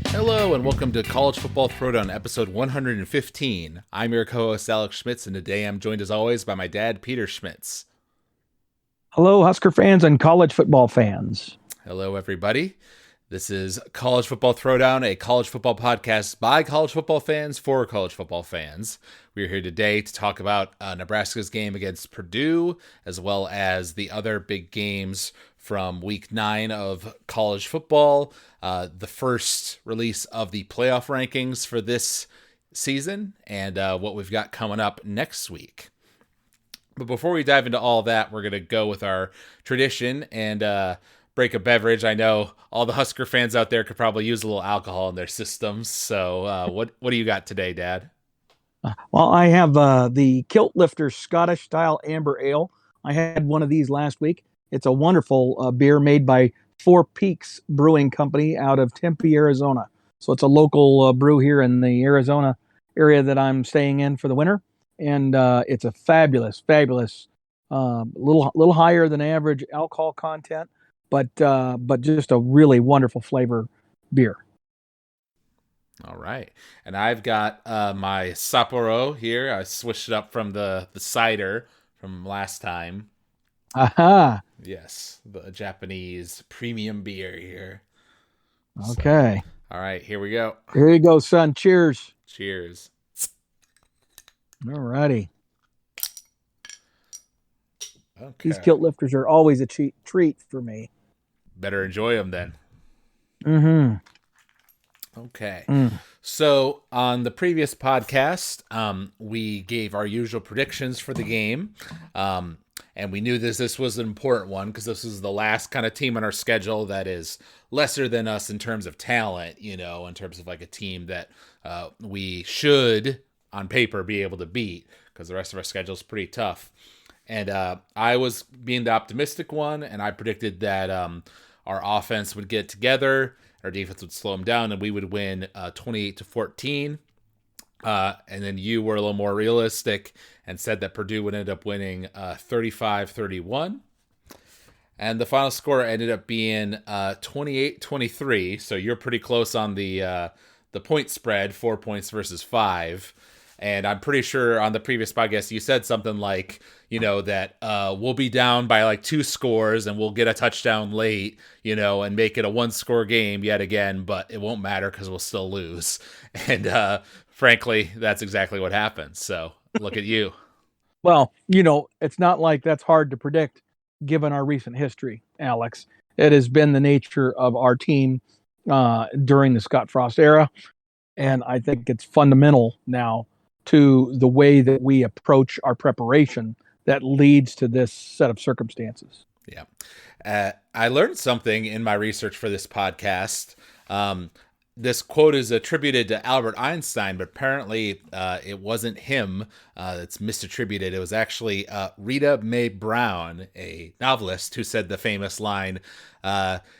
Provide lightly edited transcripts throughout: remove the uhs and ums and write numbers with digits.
Hello and welcome to College Football Throwdown, episode 115. I'm your co-host Alex Schmitz, and today I'm joined as always by my dad, Peter Schmitz. Hello, Husker fans and college football fans. Hello, everybody. This is College Football Throwdown, a college football podcast by college football fans for college football fans. We're here today to talk about Nebraska's game against Purdue, as well as the other big games from Week 9 of college football, the first release of the playoff rankings for this season, and what we've got coming up next week. But before we dive into all that, we're going to go with our tradition and break a beverage. I know all the Husker fans out there could probably use a little alcohol in their systems. So what do you got today, Dad? Well, I have the Kilt Lifter Scottish Style Amber Ale. I had one of these last week. It's a wonderful beer made by Four Peaks Brewing Company out of Tempe, Arizona. So it's a local brew here in the Arizona area that I'm staying in for the winter. And it's a fabulous, little higher than average alcohol content, but just a really wonderful flavor beer. All right. And I've got my Sapporo here. I switched it up from the cider from last time. Aha. Yes, the Japanese premium beer here. Okay. So, all right, here we go. Here you go, son. Cheers. Cheers. All righty. Okay. These Kilt Lifters are always a treat for me. Better enjoy them then. Mm-hmm. Okay. So on the previous podcast, we gave our usual predictions for the game. And we knew this was an important one because this is the last kind of team on our schedule that is lesser than us in terms of talent, in terms of like a team that we should, on paper, be able to beat because the rest of our schedule is pretty tough. And I was being the optimistic one, and I predicted that our offense would get together, our defense would slow them down, and we would win 28-14. And then you were a little more realistic and said that Purdue would end up winning 35-31. And the final score ended up being 28-23. So you're pretty close on the point spread, 4 points versus 5. And I'm pretty sure on the previous podcast you said something like, that we'll be down by like 2 scores and we'll get a touchdown late, and make it a 1-score game yet again, but it won't matter because we'll still lose. And frankly, that's exactly what happened. So look at you. Well, it's not like that's hard to predict given our recent history, Alex. It has been the nature of our team during the Scott Frost era. And I think it's fundamental now to the way that we approach our preparation that leads to this set of circumstances. Yeah. I learned something in my research for this podcast. This quote is attributed to Albert Einstein, but apparently it wasn't him that's misattributed. It was actually Rita Mae Brown, a novelist, who said the famous line,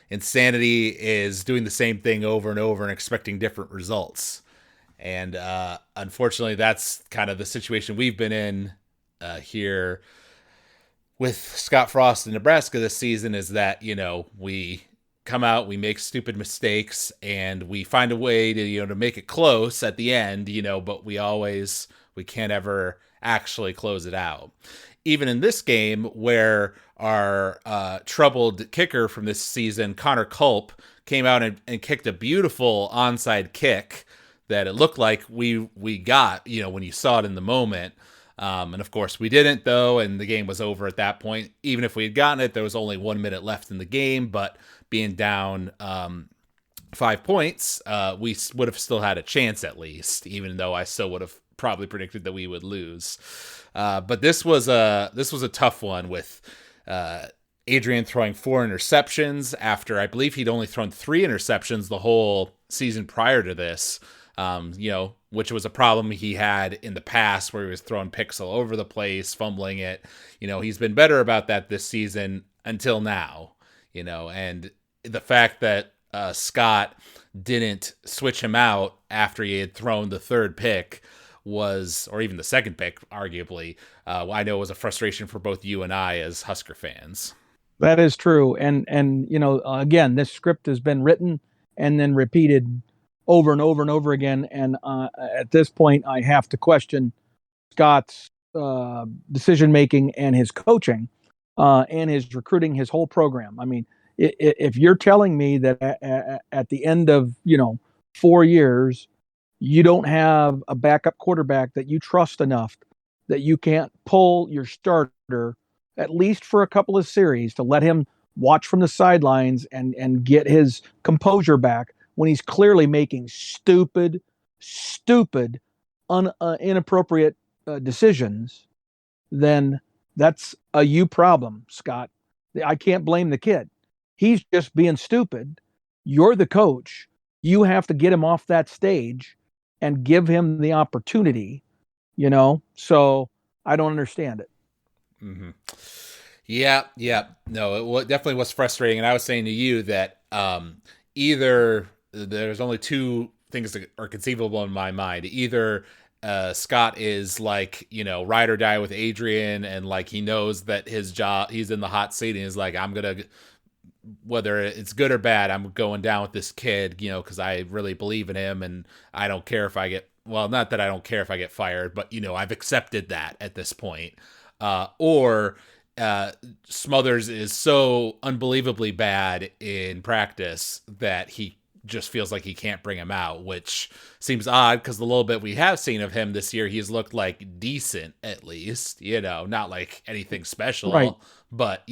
insanity is doing the same thing over and over and expecting different results. And unfortunately, that's kind of the situation we've been in here with Scott Frost in Nebraska this season, is that, we come out, we make stupid mistakes, and we find a way to make it close at the end, but we can't ever actually close it out. Even in this game, where our troubled kicker from this season, Connor Culp, came out and kicked a beautiful onside kick that it looked like we got, when you saw it in the moment. And of course we didn't, though, and the game was over at that point. Even if we had gotten it, there was only 1 minute left in the game, but being down 5 points, we would have still had a chance at least, even though I still would have probably predicted that we would lose. But this was a tough one with Adrian throwing 4 interceptions after I believe he'd only thrown 3 interceptions the whole season prior to this. Which was a problem he had in the past where he was throwing picks all over the place, fumbling it. He's been better about that this season until now, and the fact that Scott didn't switch him out after he had thrown the 3rd pick was, or even the second pick, arguably, I know was a frustration for both you and I as Husker fans. That is true. And again, this script has been written and then repeated over and over and over again. And at this point, I have to question Scott's decision making and his coaching and his recruiting, his whole program. I mean, if you're telling me that at the end of 4 years, you don't have a backup quarterback that you trust enough that you can't pull your starter at least for a couple of series to let him watch from the sidelines and get his composure back when he's clearly making stupid, inappropriate decisions, then that's a you problem, Scott. I can't blame the kid. He's just being stupid. You're the coach. You have to get him off that stage and give him the opportunity, So I don't understand it. Mm-hmm. Yeah. No, it definitely was frustrating. And I was saying to you that either there's only two things that are conceivable in my mind. Either Scott is like, ride or die with Adrian, and like he knows that his job, he's in the hot seat, and he's like, I'm going to, whether it's good or bad, I'm going down with this kid, because I really believe in him, and I don't care if I get, well, not that I don't care if I get fired, but, I've accepted that at this point. Or Smothers is so unbelievably bad in practice that he just feels like he can't bring him out, which seems odd because the little bit we have seen of him this year, he's looked like decent, at least, not like anything special, Right. but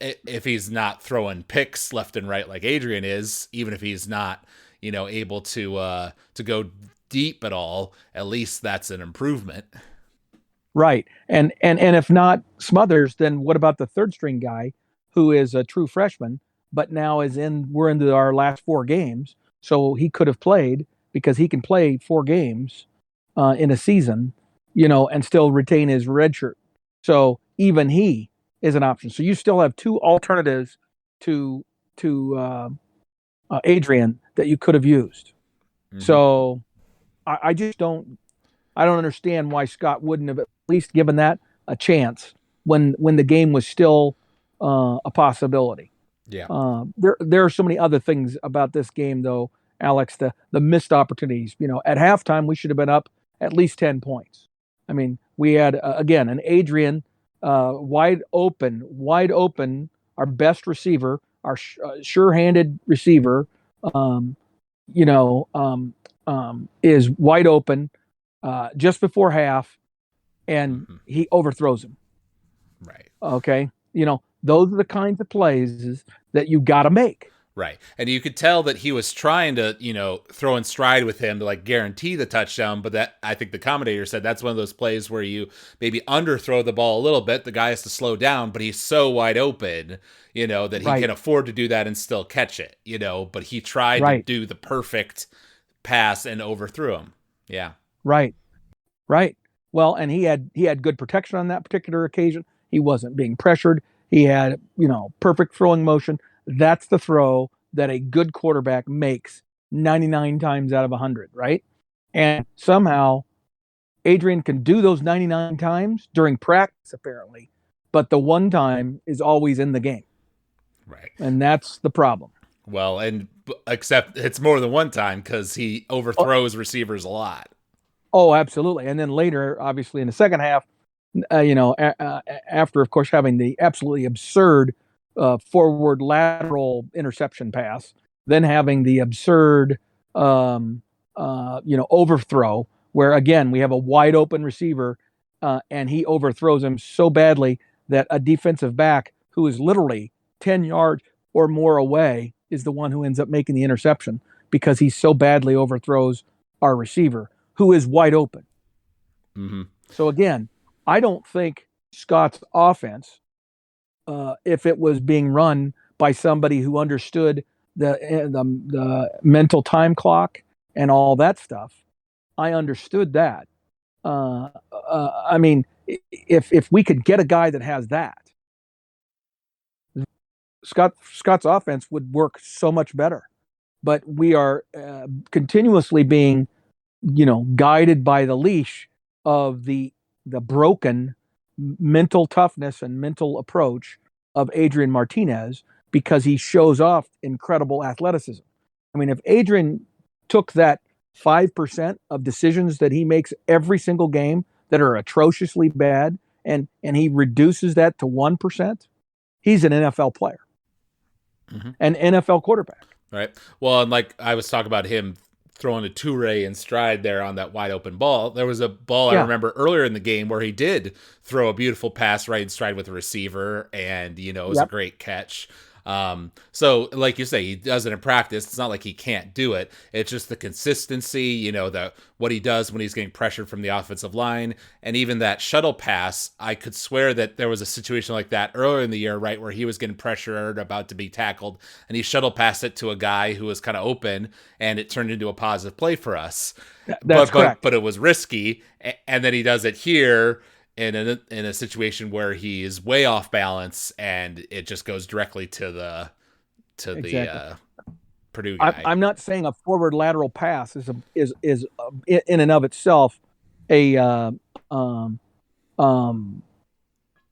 if he's not throwing picks left and right like Adrian is, even if he's not, able to go deep at all, at least that's an improvement. Right. And if not Smothers, then what about the third string guy who is a true freshman, but now we're into our last 4 games. So he could have played because he can play 4 games in a season, and still retain his red shirt. So even he is an option. So you still have two alternatives to Adrian that you could have used. Mm-hmm. So I just don't understand why Scott wouldn't have at least given that a chance when the game was still a possibility. Yeah. There are so many other things about this game, though, Alex. The missed opportunities. At halftime we should have been up at least 10 points. I mean, we had again an Adrian wide open, our best receiver, our sure-handed receiver. Um, is wide open just before half, and he overthrows him. Right. Okay. Those are the kinds of plays that you got to make. Right. And you could tell that he was trying to, throw in stride with him to like guarantee the touchdown. But that, I think the commentator said that's one of those plays where you maybe underthrow the ball a little bit. The guy has to slow down, but he's so wide open, that he can afford to do that and still catch it, but he tried to do the perfect pass and overthrew him. Yeah. Right. Well, and he had good protection on that particular occasion. He wasn't being pressured. He had, perfect throwing motion. That's the throw that a good quarterback makes 99 times out of 100, right? And somehow Adrian can do those 99 times during practice, apparently, but the one time is always in the game. Right. And that's the problem. Well, and except it's more than one time because he overthrows receivers a lot. Oh, absolutely. And then later, obviously, in the second half, after, of course, having the absolutely absurd forward lateral interception pass, then having the absurd, overthrow, where again we have a wide open receiver, and he overthrows him so badly that a defensive back who is literally 10 yards or more away is the one who ends up making the interception because he so badly overthrows our receiver who is wide open. Mm-hmm. So again, I don't think Scott's offense, if it was being run by somebody who understood the mental time clock and all that stuff, I understood that. I mean, if we could get a guy that has that, Scott's offense would work so much better. But we are continuously being guided by the leash of the broken mental toughness and mental approach of Adrian Martinez, because he shows off incredible athleticism. I mean, if Adrian took that 5% of decisions that he makes every single game that are atrociously bad, and he reduces that to 1%, he's an NFL player, Mm-hmm. an NFL quarterback. Right. Well, and like I was talking about him throwing a Toure in stride there on that wide open ball. There was a ball I Yeah. remember earlier in the game where he did throw a beautiful pass right in stride with the receiver, and it was a Yep. great catch. So like you say, he does it in practice. It's not like he can't do it. It's just the consistency, the what he does when he's getting pressured from the offensive line, and even that shuttle pass. I could swear that there was a situation like that earlier in the year, right, where he was getting pressured, about to be tackled, and he shuttle passed it to a guy who was kind of open, and it turned into a positive play for us. That's correct. But it was risky, and then he does it here in a situation where he is way off balance, and it just goes directly to the Exactly. Purdue guy. I'm not saying a forward lateral pass is in and of itself a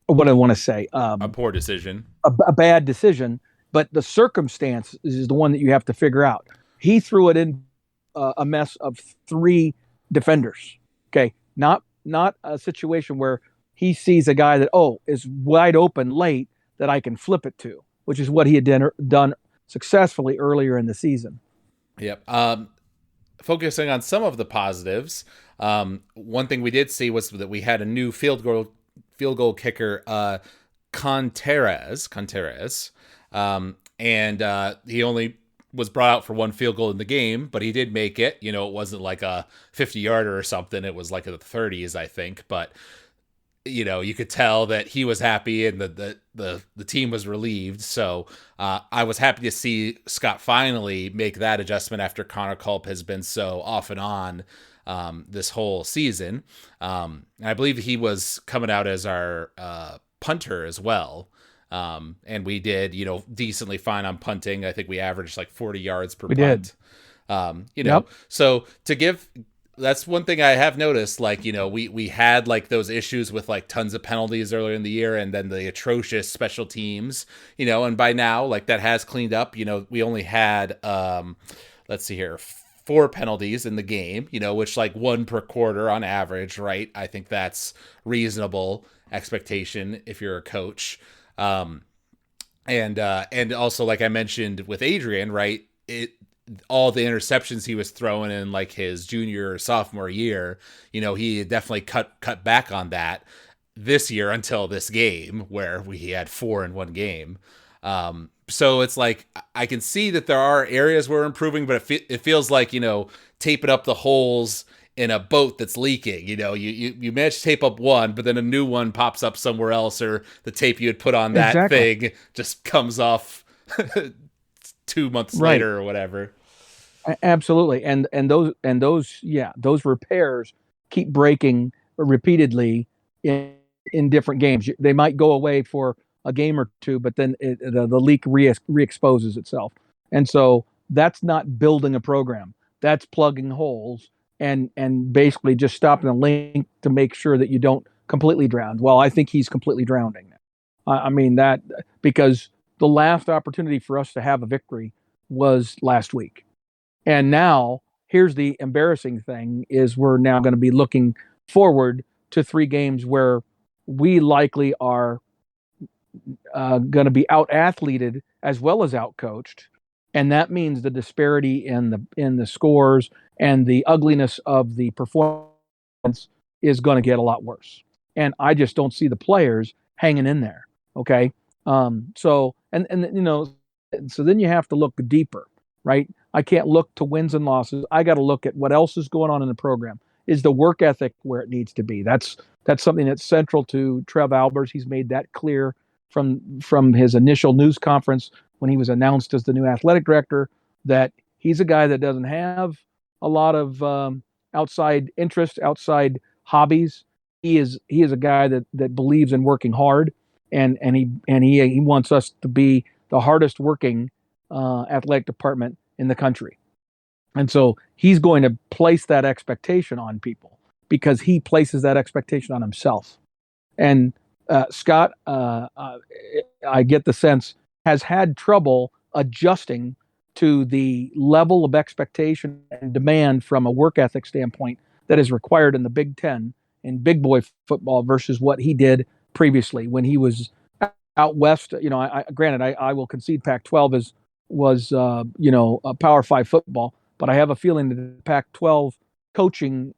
what do I want to say, A poor decision. a bad decision, but the circumstance is the one that you have to figure out. He threw it in a mess of three defenders. Okay, not a situation where he sees a guy that is wide open late that I can flip it to, which is what he had done successfully earlier in the season. Yep. Focusing on some of the positives, one thing we did see was that we had a new field goal kicker, Contreras, and he only was brought out for one field goal in the game, but he did make it. It wasn't like a 50-yarder or something. It was like in the 30s, I think. But you could tell that he was happy, and the team was relieved. So I was happy to see Scott finally make that adjustment after Connor Culp has been so off and on this whole season. And I believe he was coming out as our punter as well. And we did, decently fine on punting. I think we averaged like 40 yards per punt. Yep. So that's one thing I have noticed. Like, we had like those issues with like tons of penalties earlier in the year, and then the atrocious special teams, and by now, like, that has cleaned up. We only had, let's see here, 4 penalties in the game, which, like, 1 per quarter on average, right? I think that's reasonable expectation if you're a coach. And also, like I mentioned with Adrian, right, all the interceptions he was throwing in like his junior or sophomore year, he definitely cut back on that this year until this game where he had 4 in one game. So it's like, I can see that there are areas where we're improving, but it feels like, taping up the holes in a boat that's leaking. You manage to tape up one, but then a new one pops up somewhere else, or the tape you had put on that thing just comes off 2 months later or whatever. Absolutely. And those repairs keep breaking repeatedly in different games. They might go away for a game or two, but then the leak re-exposes itself. And so that's not building a program. That's plugging holes and basically just stopping the leak to make sure that you don't completely drown. Well, I think he's completely drowning. I mean, that because the last opportunity for us to have a victory was last week. And now here's the embarrassing thing is we're now going to be looking forward to 3 games where we likely are going to be out-athleted as well as out-coached. And that means the disparity in the scores and the ugliness of the performance is going to get a lot worse. And I just don't see the players hanging in there. Okay. So then you have to look deeper, right? I can't look to wins and losses. I got to look at what else is going on in the program. Is the work ethic where it needs to be? That's something that's central to Trev Albers. He's made that clear from his initial news conference when he was announced as the new athletic director, that he's a guy that doesn't have a lot of outside interest, outside hobbies. He is a guy that believes in working hard, and he wants us to be the hardest working athletic department in the country. And so he's going to place that expectation on people because he places that expectation on himself. And Scott, I get the sense, has had trouble adjusting to the level of expectation and demand from a work ethic standpoint that is required in the Big Ten in big boy football versus what he did previously when he was out west. Granted, I will concede Pac-12 was a Power Five football, but I have a feeling that the Pac-12 coaching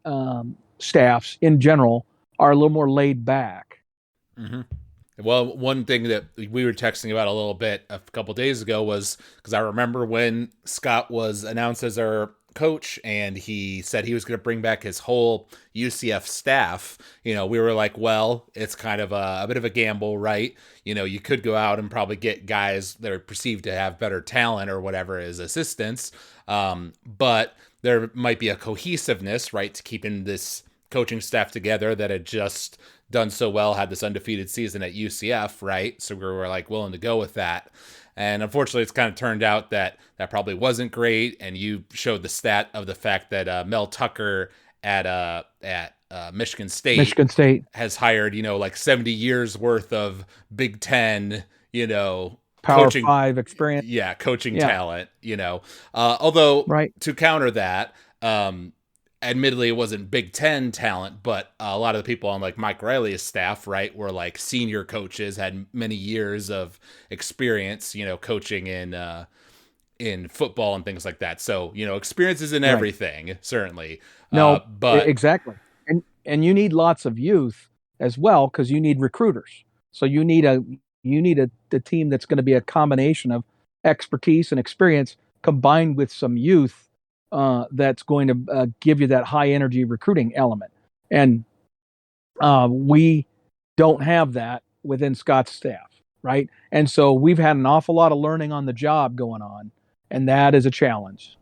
staffs in general are a little more laid back. Mm-hmm. Well, one thing that we were texting about a little bit a couple days ago was because I remember when Scott was announced as our coach and he said he was going to bring back his whole UCF staff. We were like, well, it's kind of a bit of a gamble, right? You could go out and probably get guys that are perceived to have better talent or whatever as assistants. But there might be a cohesiveness, right, to keeping this coaching staff together that had just done so well, had this undefeated season at UCF, right? So we were like willing to go with that. And unfortunately, it's kind of turned out that probably wasn't great. And you showed the stat of the fact that Mel Tucker at Michigan State has hired, like 70 years worth of Big Ten, Power coaching, 5 experience. Yeah, coaching talent, although right. To counter that, admittedly, it wasn't Big Ten talent, but a lot of the people on like Mike Riley's staff, right, were like senior coaches, had many years of experience, coaching in football and things like that. So, experience isn't everything, certainly. No, but exactly. And you need lots of youth as well because you need recruiters. So you need a team that's going to be a combination of expertise and experience combined with some youth. That's going to give you that high energy recruiting element. And we don't have that within Scott's staff, right? And so we've had an awful lot of learning on the job going on, and that is a challenge.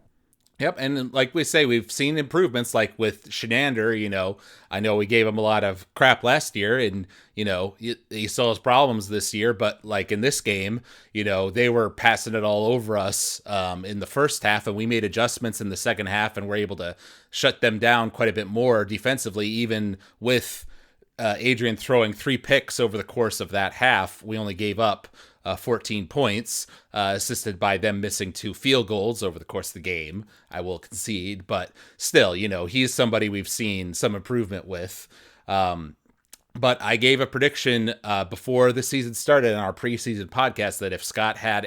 Yep, and like we say, we've seen improvements like with Shenander, I know we gave him a lot of crap last year and, he still has problems this year, but like in this game, they were passing it all over us in the first half and we made adjustments in the second half and we're able to shut them down quite a bit more defensively, even with Adrian throwing 3 picks over the course of that half. We only gave up 14 points, assisted by them missing 2 field goals over the course of the game. I will concede, but still, he's somebody we've seen some improvement with. But I gave a prediction before the season started in our preseason podcast that if Scott had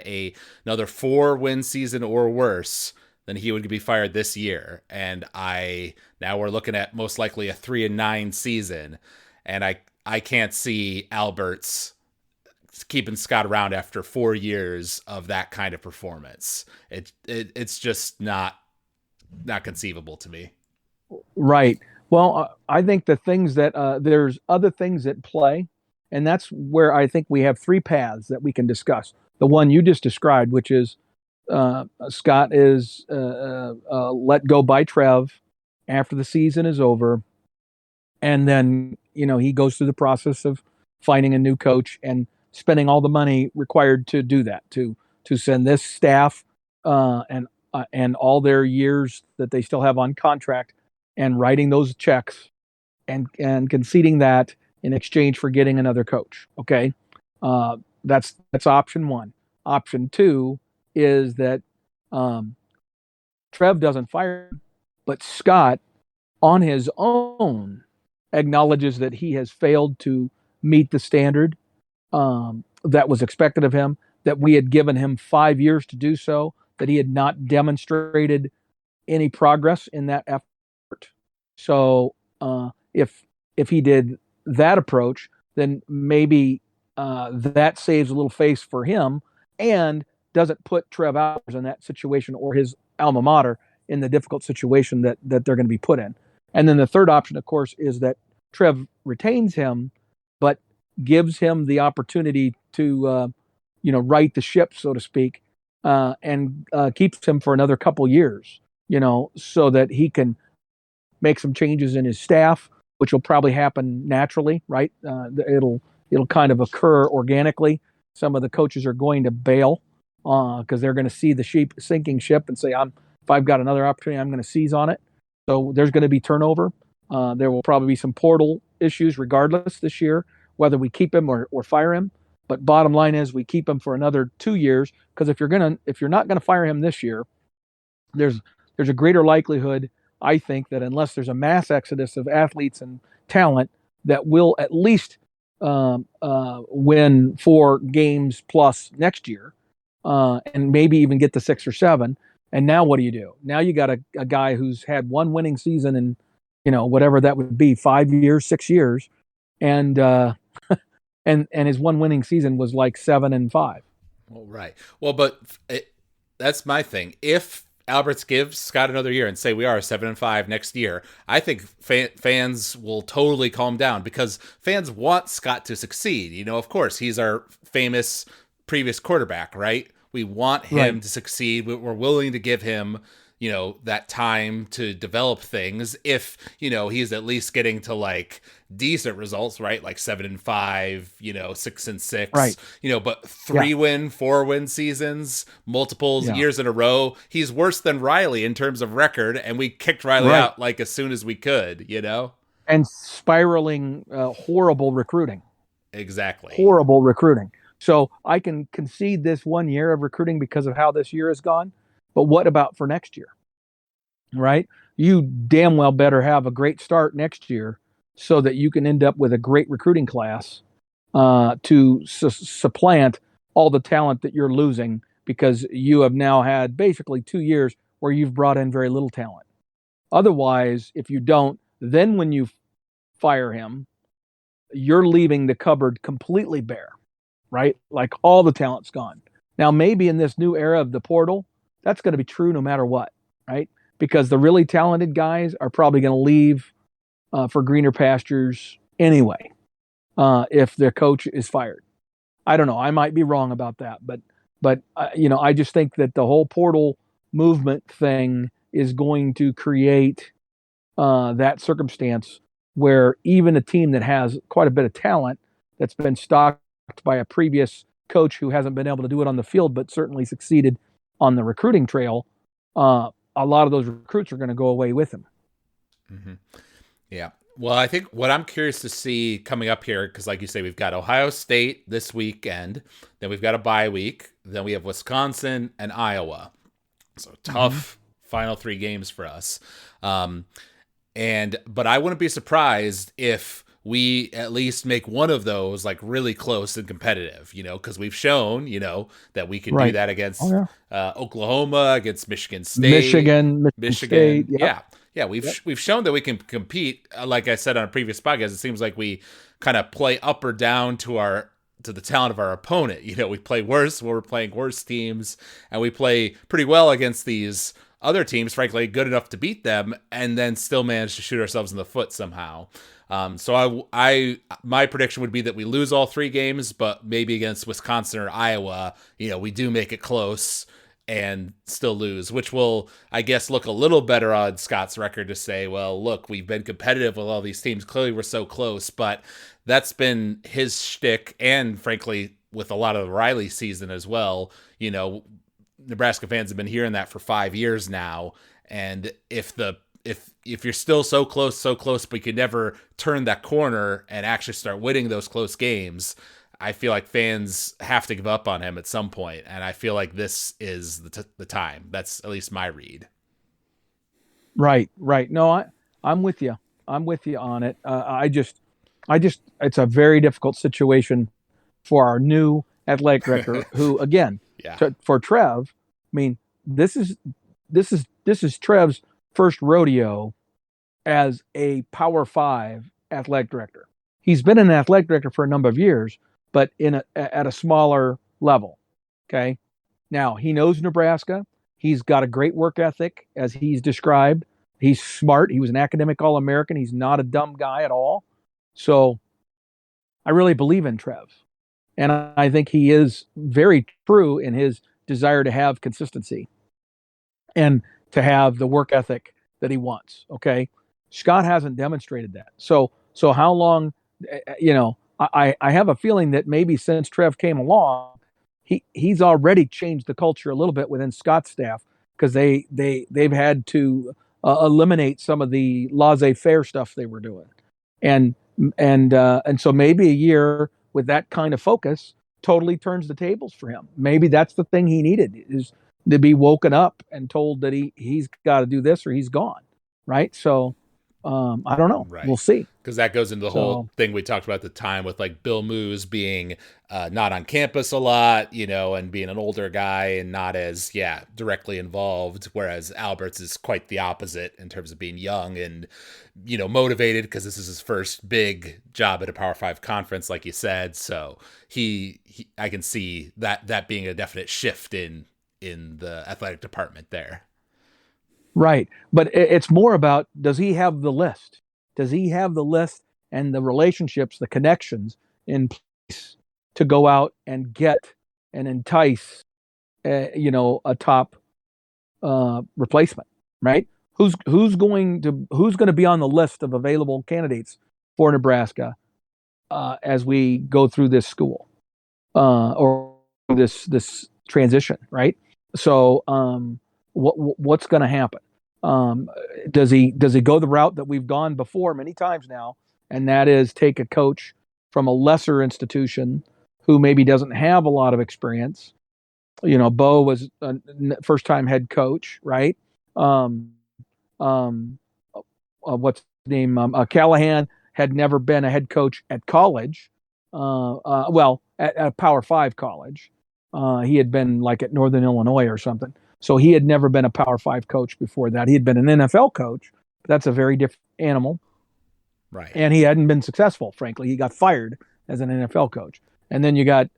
another 4-win season or worse, then he would be fired this year. And now we're looking at most likely a 3-9 season. And I can't see Alberts keeping Scott around after 4 years of that kind of performance. It's just not conceivable to me. Right. Well, I think the things that there's other things at play, and that's where I think we have 3 paths that we can discuss. The one you just described, which is Scott is let go by Trev after the season is over, and then he goes through the process of finding a new coach and spending all the money required to do that, to send this staff and all their years that they still have on contract and writing those checks and conceding that in exchange for getting another coach. Okay. That's option 1. Option 2 is that Trev doesn't fire him, but Scott on his own acknowledges that he has failed to meet the standard that was expected of him, that we had given him 5 years to do so, that he had not demonstrated any progress in that effort. So if he did that approach, then maybe that saves a little face for him and doesn't put Trev Alberts in that situation or his alma mater in the difficult situation that they're going to be put in. And then the third option, of course, is that Trev retains him, but gives him the opportunity to, right the ship, so to speak, and keeps him for another couple years, so that he can make some changes in his staff, which will probably happen naturally, right? It'll kind of occur organically. Some of the coaches are going to bail because they're going to see the sinking ship and say, I'm if I've got another opportunity, I'm going to seize on it. So there's going to be turnover. There will probably be some portal issues regardless this year, whether we keep him or fire him. But bottom line is we keep him for another 2 years, because if you're not gonna fire him this year, there's a greater likelihood, I think, that unless there's a mass exodus of athletes and talent, that will at least win 4 games plus next year, and maybe even get to 6 or 7. And now what do? Now you got a guy who's had one winning season in, whatever that would be, 5 years, 6 years, and and his one winning season was like 7-5. Well, right. Well, but that's my thing. If Alberts gives Scott another year and say we are 7-5 next year, I think fans will totally calm down, because fans want Scott to succeed. Of course, he's our famous previous quarterback, right? We want him to succeed. We're willing to give him, that time to develop things if, he's at least getting to like decent results, right? Like 7-5, 6-6, right? But 3-win, 4-win seasons, multiple years in a row. He's worse than Riley in terms of record, and we kicked Riley out like as soon as we could, And spiraling horrible recruiting. Exactly. Horrible recruiting. So I can concede this 1 year of recruiting because of how this year has gone. But what about for next year? Right? You damn well better have a great start next year so that you can end up with a great recruiting class to supplant all the talent that you're losing, because you have now had basically 2 years where you've brought in very little talent. Otherwise, if you don't, then when you fire him, you're leaving the cupboard completely bare, right? Like all the talent's gone. Now, maybe in this new era of the portal, that's going to be true no matter what, right? Because the really talented guys are probably going to leave for greener pastures anyway, if their coach is fired. I don't know. I might be wrong about that, but I just think that the whole portal movement thing is going to create that circumstance where even a team that has quite a bit of talent, that's been stocked by a previous coach who hasn't been able to do it on the field, but certainly succeeded on the recruiting trail, a lot of those recruits are going to go away with him. Mm-hmm. Yeah. Well, I think what I'm curious to see coming up here, because like you say, we've got Ohio State this weekend, then we've got a bye week, then we have Wisconsin and Iowa. So tough final 3 games for us. But I wouldn't be surprised if we at least make one of those like really close and competitive, because we've shown, that we can do that against Oklahoma, against Michigan State, Michigan State. Yep. Yeah. We've shown that we can compete. Like I said on a previous podcast, it seems like we kind of play up or down to the talent of our opponent. We play worse when we're playing worse teams, and we play pretty well against these other teams, frankly, good enough to beat them, and then still manage to shoot ourselves in the foot somehow. So my prediction would be that we lose all 3 games, but maybe against Wisconsin or Iowa, we do make it close and still lose, which will, I guess, look a little better on Scott's record to say, well, look, we've been competitive with all these teams. Clearly we're so close, but that's been his shtick. And frankly, with a lot of the Riley season as well, Nebraska fans have been hearing that for 5 years now. And if you're still so close, but you can never turn that corner and actually start winning those close games, I feel like fans have to give up on him at some point. And I feel like this is the time. That's at least my read. Right. No, I'm with you. I'm with you on it. I just, it's a very difficult situation for our new athletic director who, again, for Trev, I mean, this is Trev's first rodeo as a Power 5 athletic director. He's been an athletic director for a number of years, but at a smaller level. Okay. Now he knows Nebraska. He's got a great work ethic, as he's described. He's smart. He was an academic All-American. He's not a dumb guy at all. So I really believe in Trev. And I think he is very true in his desire to have consistency and to have the work ethic that he wants. Okay. Scott hasn't demonstrated that. So how long, I have a feeling that maybe since Trev came along, he's already changed the culture a little bit within Scott's staff, because they've had to eliminate some of the laissez-faire stuff they were doing, and and so maybe a year with that kind of focus totally turns the tables for him. Maybe that's the thing he needed, is to be woken up and told that he's got to do this or he's gone, right? So I don't know. Right. We'll see. Because that goes into the whole So thing we talked about at the time with like Bill Moose being not on campus a lot, and being an older guy and not as, directly involved. Whereas Alberts is quite the opposite in terms of being young and, motivated because this is his first big job at a Power 5 conference, like you said. So I can see that being a definite shift in the athletic department there. right, but it's more about, does he have the list? Does he have the list and the relationships, the connections in place to go out and get and entice, a top replacement, right? Who's going to be on the list of available candidates for Nebraska as we go through this school or this transition, right? So what's going to happen? Does he go the route that we've gone before many times now, and that is take a coach from a lesser institution who maybe doesn't have a lot of experience? Bo was a first time head coach, right? What's his name? Callahan had never been a head coach at college. Well, at a Power 5 college. He had been like at Northern Illinois or something. So he had never been a Power 5 coach before that. He had been an NFL coach, but that's a very different animal. Right. And he hadn't been successful, frankly. He got fired as an NFL coach. And then you got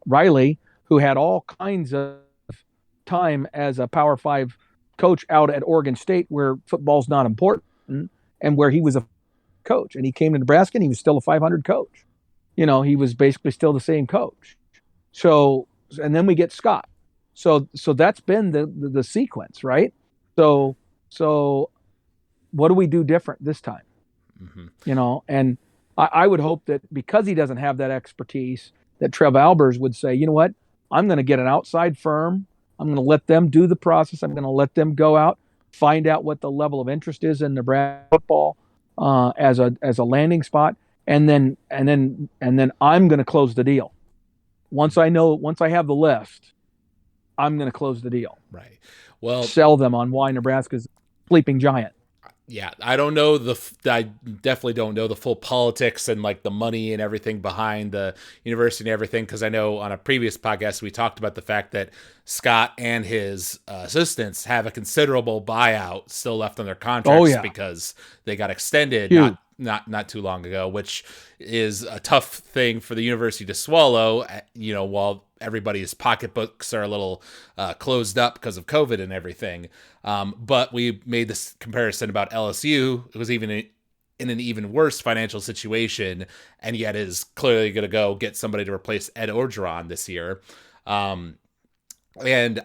Riley, who had all kinds of time as a Power 5 coach out at Oregon State, where football's not important, and where he was a coach. And he came to Nebraska and he was still a 500 coach. He was basically still the same coach. So, and then we get Scott. So that's been the sequence, right? So what do we do different this time? Mm-hmm. And I would hope that because he doesn't have that expertise, that Trev Albers would say, you know what, I'm going to get an outside firm. I'm going to let them do the process. I'm going to let them go out, find out what the level of interest is in Nebraska football as a landing spot, and then I'm going to close the deal. Once I have the list, I'm going to close the deal. Right. Well, sell them on why Nebraska's a sleeping giant. Yeah, I don't know I definitely don't know the full politics and like the money and everything behind the university and everything, because I know on a previous podcast we talked about the fact that Scott and his assistants have a considerable buyout still left on their contracts because they got extended not too long ago, which is a tough thing for the university to swallow, while everybody's pocketbooks are a little closed up because of COVID and everything. But we made this comparison about LSU. It was even in an even worse financial situation, and yet is clearly going to go get somebody to replace Ed Orgeron this year. And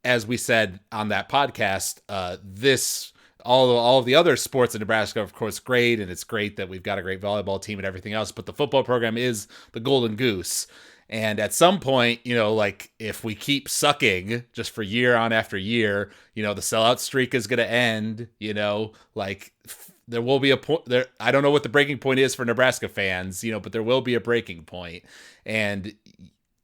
as we said on that podcast, all of the other sports in Nebraska, of course, great, and it's great that we've got a great volleyball team and everything else, but the football program is the golden goose. And at some point, like if we keep sucking just for year on after year, the sellout streak is going to end, like there will be a point there. I don't know what the breaking point is for Nebraska fans, but there will be a breaking point. And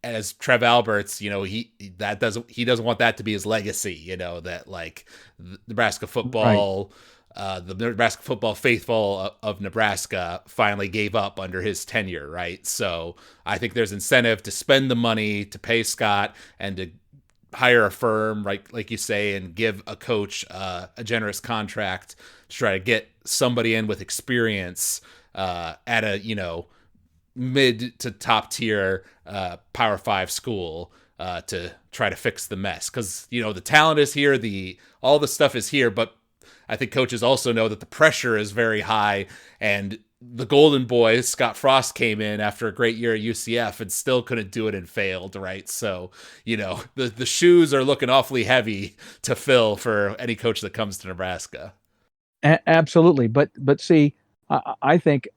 as Trev Alberts, he doesn't want that to be his legacy, that like Nebraska football, the Nebraska football faithful of Nebraska finally gave up under his tenure, right? So I think there's incentive to spend the money to pay Scott and to hire a firm, right, like you say, and give a coach a generous contract to try to get somebody in with experience at a mid to top tier Power 5 school to try to fix the mess, because the talent is here, all the stuff is here, but I think coaches also know that the pressure is very high, and the Golden Boys, Scott Frost, came in after a great year at UCF and still couldn't do it and failed, right? So, the shoes are looking awfully heavy to fill for any coach that comes to Nebraska. Absolutely. But see, I think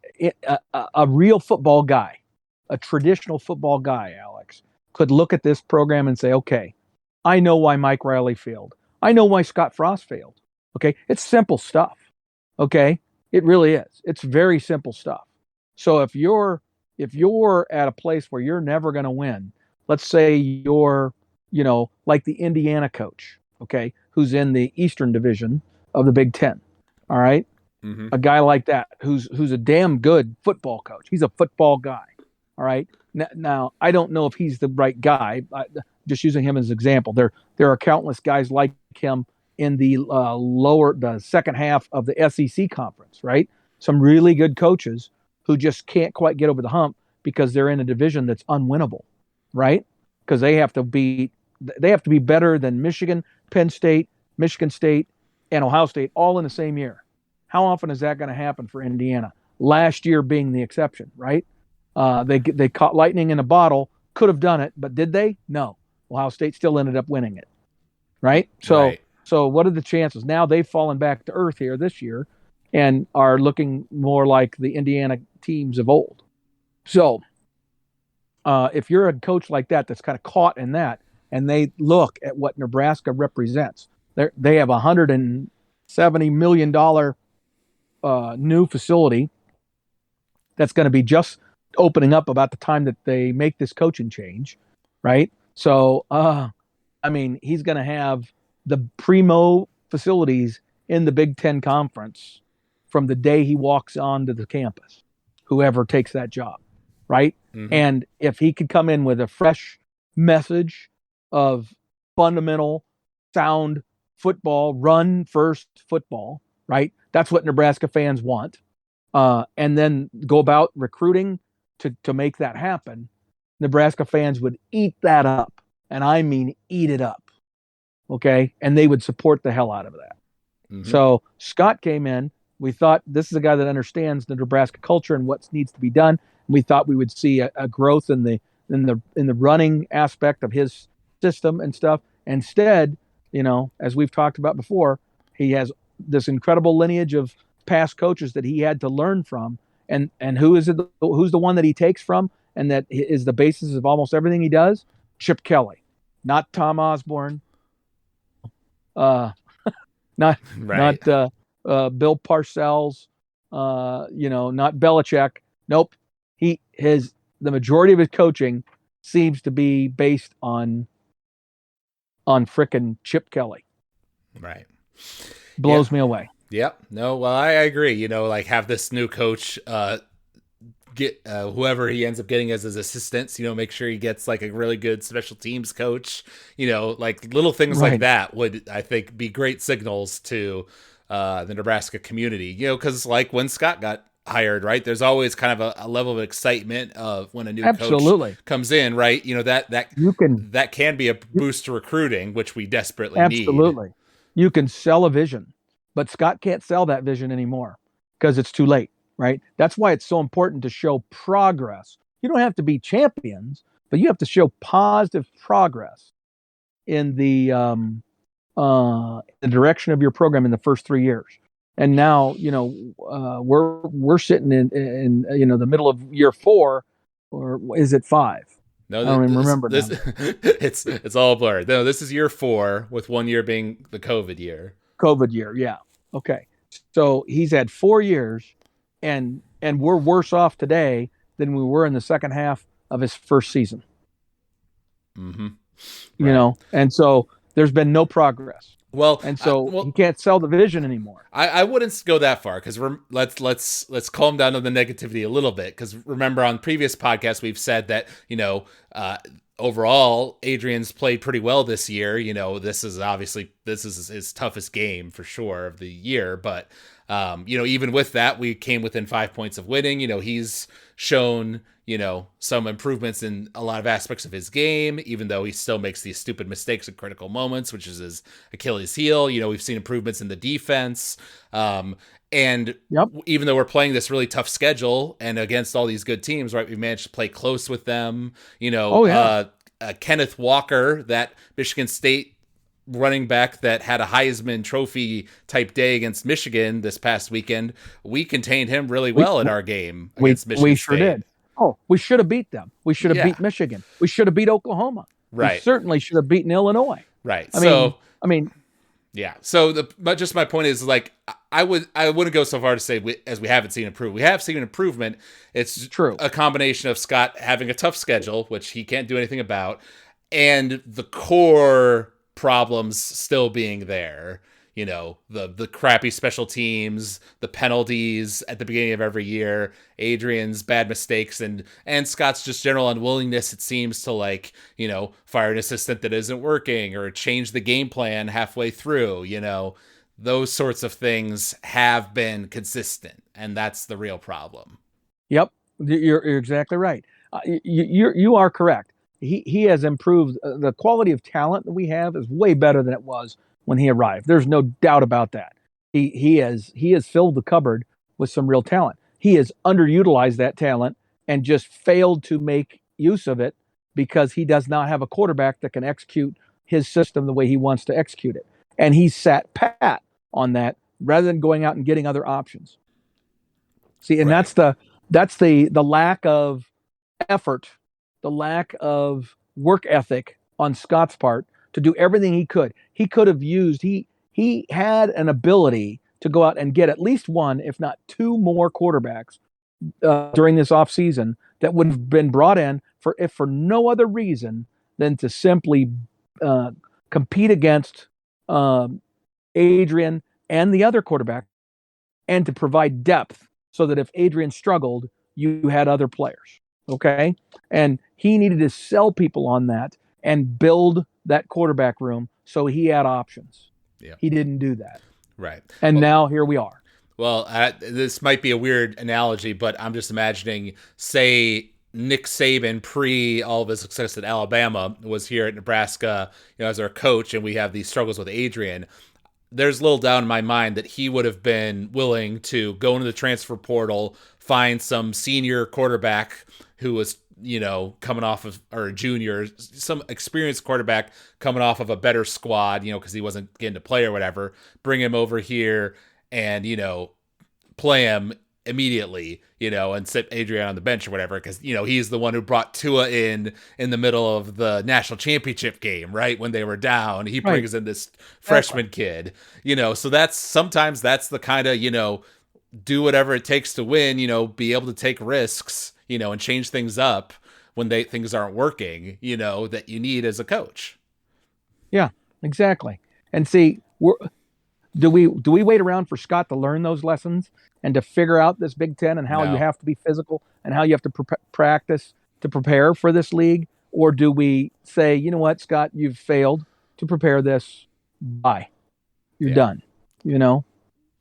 a real football guy, a traditional football guy, Alex, could look at this program and say, okay, I know why Mike Riley failed. I know why Scott Frost failed. Okay. It's simple stuff. Okay. It really is. It's very simple stuff. So if you're at a place where you're never going to win, let's say you're, like the Indiana coach, okay, who's in the Eastern Division of the Big Ten. All right. Mm-hmm. A guy like that who's a damn good football coach. He's a football guy. All right. Now I don't know if he's the right guy. Just using him as an example. There are countless guys like him in the second half of the SEC conference, right? Some really good coaches who just can't quite get over the hump because they're in a division that's unwinnable, right? Because they have to be better than Michigan, Penn State, Michigan State, and Ohio State all in the same year. How often is that going to happen for Indiana? Last year being the exception, right? They caught lightning in a bottle, could have done it, but did they? No. Ohio State still ended up winning it, right? So what are the chances? Now they've fallen back to earth here this year and are looking more like the Indiana teams of old. So if you're a coach like that that's kind of caught in that, and they look at what Nebraska represents, they have $170 million new facility that's going to be just opening up about the time that they make this coaching change, right? So, he's going to have the primo facilities in the Big Ten Conference from the day he walks onto the campus, whoever takes that job, right? Mm-hmm. And if he could come in with a fresh message of fundamental, sound football, run first football, right? That's what Nebraska fans want. And then go about recruiting to make that happen. Nebraska fans would eat that up. And I mean, eat it up. Okay. And they would support the hell out of that. Mm-hmm. So Scott came in. We thought this is a guy that understands the Nebraska culture and what needs to be done. We thought we would see a growth in the running aspect of his system and stuff. Instead, as we've talked about before, he has this incredible lineage of past coaches that he had to learn from. And who's the one that he takes from and that is the basis of almost everything he does? Chip Kelly, not Tom Osborne, not Bill Parcells, not Belichick. Nope. The majority of his coaching seems to be based on frickin' Chip Kelly. Right. Blows me away. Yep. No, well, I agree. Have this new coach get whoever he ends up getting as his assistants, make sure he gets like a really good special teams coach, little things right. Like that would, I think, be great signals to the Nebraska community, because like when Scott got hired, right, there's always kind of a level of excitement of when a new Absolutely. Coach comes in, right? That can be a boost to recruiting, which we desperately need. Absolutely. You can sell a vision, but Scott can't sell that vision anymore because it's too late, right? That's why it's so important to show progress. You don't have to be champions, but you have to show positive progress in the direction of your program in the first 3 years. And now, we're sitting in the middle of year 4, or is it 5? No, I don't even remember. It's all blurred. No, this is year 4, with 1 year being the COVID year. COVID year, yeah. Okay, so he's had 4 years, and we're worse off today than we were in the second half of his first season. Mm-hmm. Right. And so there's been no progress. Well, and so he can't sell the vision anymore. I wouldn't go that far, because let's calm down on the negativity a little bit. Because remember, on previous podcasts we've said that overall Adrian's played pretty well this year. This is his toughest game for sure of the year. But even with that, we came within 5 points of winning. He's shown some improvements in a lot of aspects of his game, even though he still makes these stupid mistakes at critical moments, which is his Achilles heel. We've seen improvements in the defense. And yep. Even though we're playing this really tough schedule and against all these good teams, right, we've managed to play close with them. Kenneth Walker, that Michigan State running back that had a Heisman Trophy type day against Michigan this past weekend, we contained him really well in our game against Michigan State. We sure did. Oh, we should have beat them. We should have beat Michigan. We should have beat Oklahoma. Right. We certainly should have beaten Illinois. Right. I mean, So I mean, yeah. So just my point is like I wouldn't go so far to say as we haven't seen improvement. We have seen improvement. It's true. a combination of Scott having a tough schedule, which he can't do anything about, and the core problems still being there. You know, the crappy special teams, the penalties at the beginning of every year, Adrian's bad mistakes, and Scott's just general unwillingness, it seems, to like, you know, fire an assistant that isn't working or change the game plan halfway through. You know, those sorts of things have been consistent, and that's the real problem. Yep, you're exactly right. You are correct. He has improved. The quality of talent that we have is way better than it was when he arrived. There's no doubt about that. He has filled the cupboard with some real talent. He has underutilized that talent and just failed to make use of it because he does not have a quarterback that can execute his system the way he wants to execute it. And he sat pat on that rather than going out and getting other options. See, and Right. that's the lack of effort, the lack of work ethic on Scott's part to do everything he could. He could have used he had an ability to go out and get at least one, if not two more quarterbacks during this offseason that would have been brought in for if for no other reason than to simply uh, compete against um, Adrian and the other quarterback and to provide depth so that if Adrian struggled, you had other players. Okay. And he needed to sell people on that and build that quarterback room so he had options. Yeah. He didn't do that. Right. And now here we are. Well, this might be a weird analogy, but I'm just imagining, say, Nick Saban, pre all of his success at Alabama, was here at Nebraska, you know, as our coach, and we have these struggles with Adrian. There's little doubt in my mind that he would have been willing to go into the transfer portal, find some senior quarterback who was, you know, coming off of, or a junior, some experienced quarterback coming off of a better squad, you know, because he wasn't getting to play or whatever, bring him over here and, you know, play him immediately, you know, and sit Adrian on the bench or whatever, because, you know, he's the one who brought Tua in the middle of the national championship game, right, when they were down. He Right. brings in this freshman kid, you know, so sometimes that's the kind of, you know, do whatever it takes to win, you know, be able to take risks, you know, and change things up when things aren't working, you know, that you need as a coach. Yeah, exactly. And see, do we wait around for Scott to learn those lessons and to figure out this Big Ten and how you No. have to be physical and how you have to practice to prepare for this league? Or do we say, you know what, Scott, you've failed to prepare this. Bye. You're done. You know?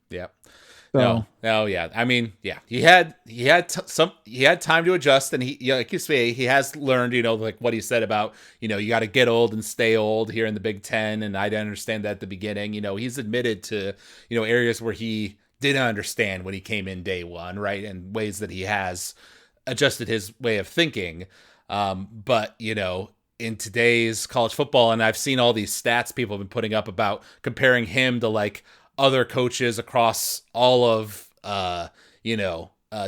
Yeah. So, No, yeah. I mean, yeah. He had time to adjust, and like you say, he has learned, you know, like what he said about, you know, you got to get old and stay old here in the Big Ten, and I didn't understand that at the beginning. You know, he's admitted to, you know, areas where he didn't understand when he came in day one, right, and ways that he has adjusted his way of thinking. But you know, in today's college football, and I've seen all these stats people have been putting up about comparing him to like other coaches across all of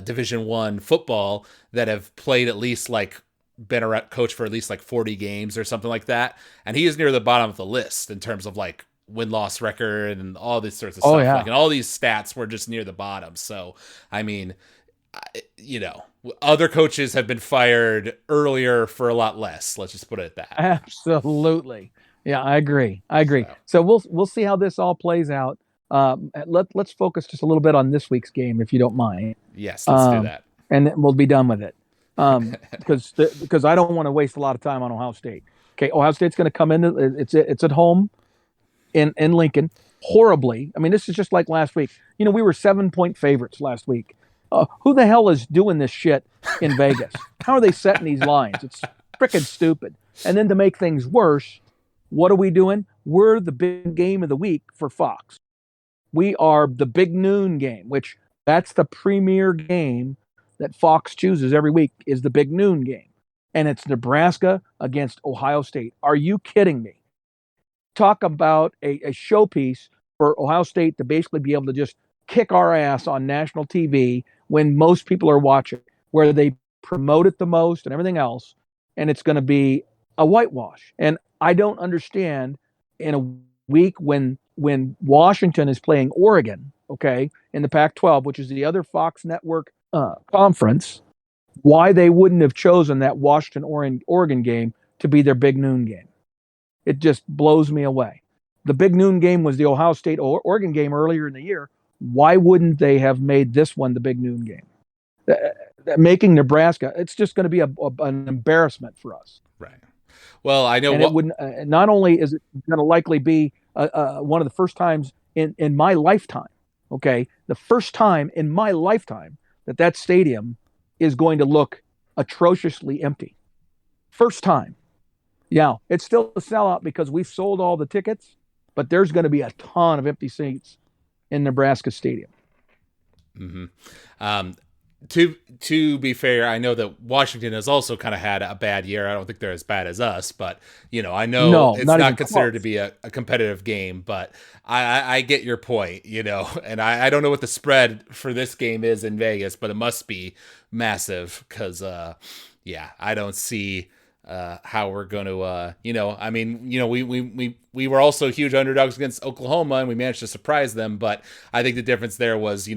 Division I football that have played at least like been a coach for at least like 40 games or something like that, and he is near the bottom of the list in terms of like win-loss record and all these sorts of stuff. yeah. Like, and all these stats were just near the bottom. So I mean, you know, other coaches have been fired earlier for a lot less. Let's just put it at that. Absolutely. Yeah, I agree. So we'll see how this all plays out. Let's focus just a little bit on this week's game, if you don't mind. Yes, let's do that. And then we'll be done with it. Because I don't want to waste a lot of time on Ohio State. Okay, Ohio State's going to come in. It's at home in Lincoln horribly. I mean, this is just like last week. You know, we were 7-point favorites last week. Who the hell is doing this shit in Vegas? How are they setting these lines? It's freaking stupid. And then to make things worse, what are we doing? We're the big game of the week for Fox. We are the big noon game, which that's the premier game that Fox chooses every week, is the big noon game. And it's Nebraska against Ohio State. Are you kidding me? Talk about a showpiece for Ohio State to basically be able to just kick our ass on national TV when most people are watching, where they promote it the most and everything else, and it's going to be a whitewash. And I don't understand in a week when Washington is playing Oregon, okay, in the Pac-12, which is the other Fox Network conference, why they wouldn't have chosen that Washington Oregon game to be their big noon game. It just blows me away. The big noon game was the Ohio State Oregon game earlier in the year. Why wouldn't they have made this one the big noon game? Making Nebraska, it's just going to be an embarrassment for us. Right. Well, I know And it wouldn't. Not only is it going to likely be one of the first times in my lifetime, okay, the first time in my lifetime that stadium is going to look atrociously empty. First time. Yeah, it's still a sellout because we've sold all the tickets, but there's going to be a ton of empty seats in Nebraska Stadium. Mm-hmm. To be fair, I know that Washington has also kind of had a bad year. I don't think they're as bad as us, but I know it's not considered to be a competitive game. But I get your point, and I don't know what the spread for this game is in Vegas, but it must be massive because, I don't see how we're going to, we were also huge underdogs against Oklahoma and we managed to surprise them. But I think the difference there was,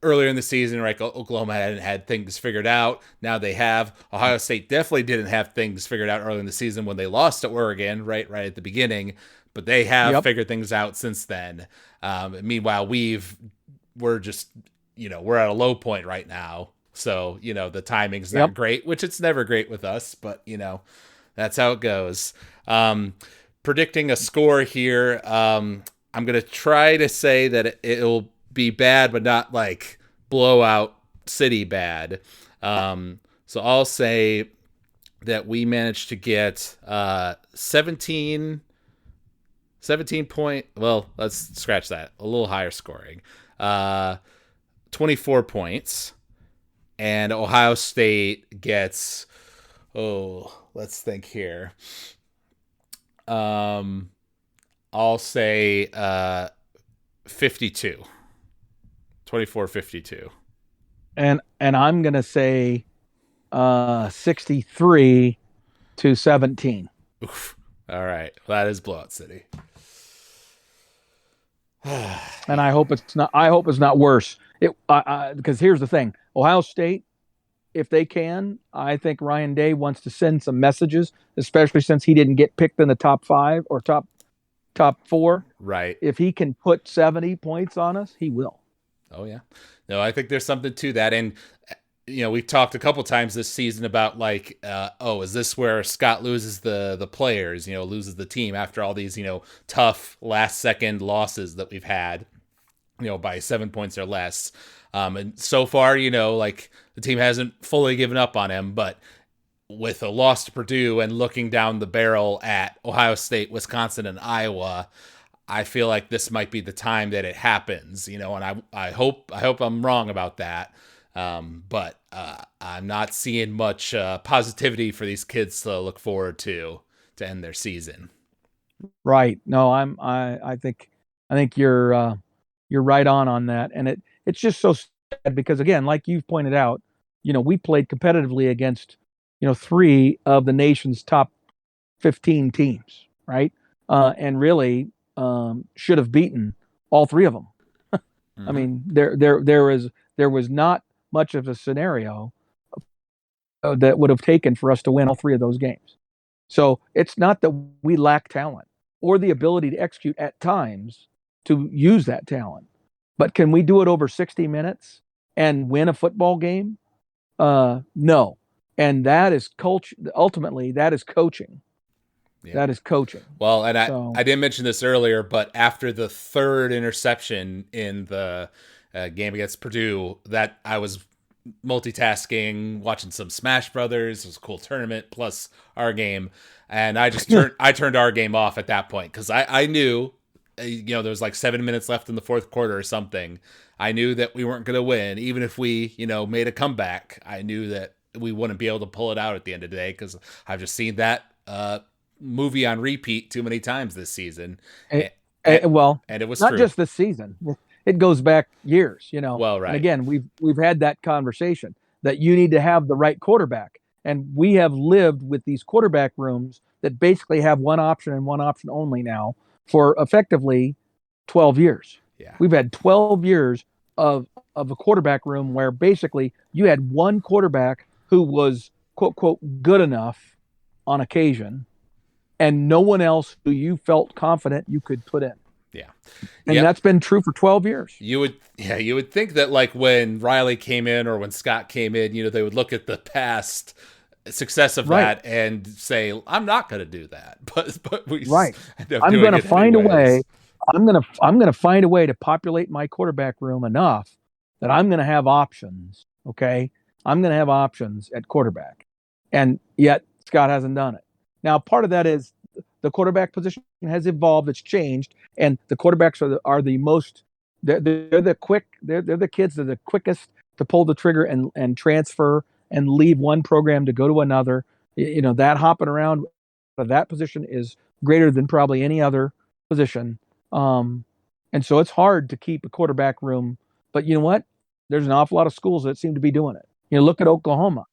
earlier in the season, right, Oklahoma hadn't had things figured out. Now they have. Ohio State definitely didn't have things figured out early in the season when they lost to Oregon, right at the beginning. But they have figured things out since then. Meanwhile, we're just, we're at a low point right now. So, the timing's not great, which it's never great with us, but, that's how it goes. Predicting a score here, I'm going to try to say that it'll be bad, but not like blowout city bad. So I'll say that we managed to get 17 point. Well, let's scratch that. A little higher scoring. 24 points. And Ohio State gets, let's think here. I'll say 52. 24-52. And I'm going to say 63-17. Oof. All right. Well, that is blowout city. And I hope it's not worse. Because here's the thing. Ohio State, if they can, I think Ryan Day wants to send some messages, especially since he didn't get picked in the top 5 or top 4. Right. If he can put 70 points on us, he will. Oh, yeah. No, I think there's something to that. And, we've talked a couple times this season about like, is this where Scott loses the players, loses the team after all these, tough last second losses that we've had, by 7 points or less. And so far, like the team hasn't fully given up on him, but with a loss to Purdue and looking down the barrel at Ohio State, Wisconsin, and Iowa, I feel like this might be the time that it happens, and I hope I'm wrong about that. But I'm not seeing much positivity for these kids to look forward to end their season. Right. No, I think you're right on that. And it's just so sad because, again, like you've pointed out, we played competitively against, 3 of the nation's top 15 teams, right? And really should have beaten all 3 of them. Mm-hmm. I mean, there was not much of a scenario that would have taken for us to win all 3 of those games. So it's not that we lack talent or the ability to execute at times to use that talent, but can we do it over 60 minutes and win a football game? No. And that is culture. Ultimately, that is coaching. Yeah. That is coaching. Well, and I didn't mention this earlier, but after the 3rd interception in the game against Purdue, that I was multitasking, watching some Smash Brothers. It was a cool tournament plus our game, and I just turned our game off at that point because I knew, there was like 7 minutes left in the 4th quarter or something. I knew that we weren't going to win, even if we made a comeback. I knew that we wouldn't be able to pull it out at the end of the day because I've just seen that movie on repeat too many times this season. And it was not just this season. It goes back years, Well, right. And again, we've had that conversation that you need to have the right quarterback. And we have lived with these quarterback rooms that basically have one option and one option only now for effectively 12 years. Yeah. We've had 12 years of a quarterback room where basically you had one quarterback who was quote quote good enough on occasion and no one else who you felt confident you could put in. Yeah. And Yep. that's been true for 12 years. You would think that like when Riley came in or when Scott came in, they would look at the past success of Right. that and say, I'm not going to do that. But we Right. end up I'm doing going to it find a way. anyways. I'm going to find a way to populate my quarterback room enough that I'm going to have options. Okay. I'm going to have options at quarterback. And yet Scott hasn't done it. Now, part of that is the quarterback position has evolved. It's changed. And the quarterbacks are the most, they're the quick, they're the kids that are the quickest to pull the trigger and transfer and leave one program to go to another. That hopping around that position is greater than probably any other position. And so it's hard to keep a quarterback room. But you know what? There's an awful lot of schools that seem to be doing it. Look at Oklahoma.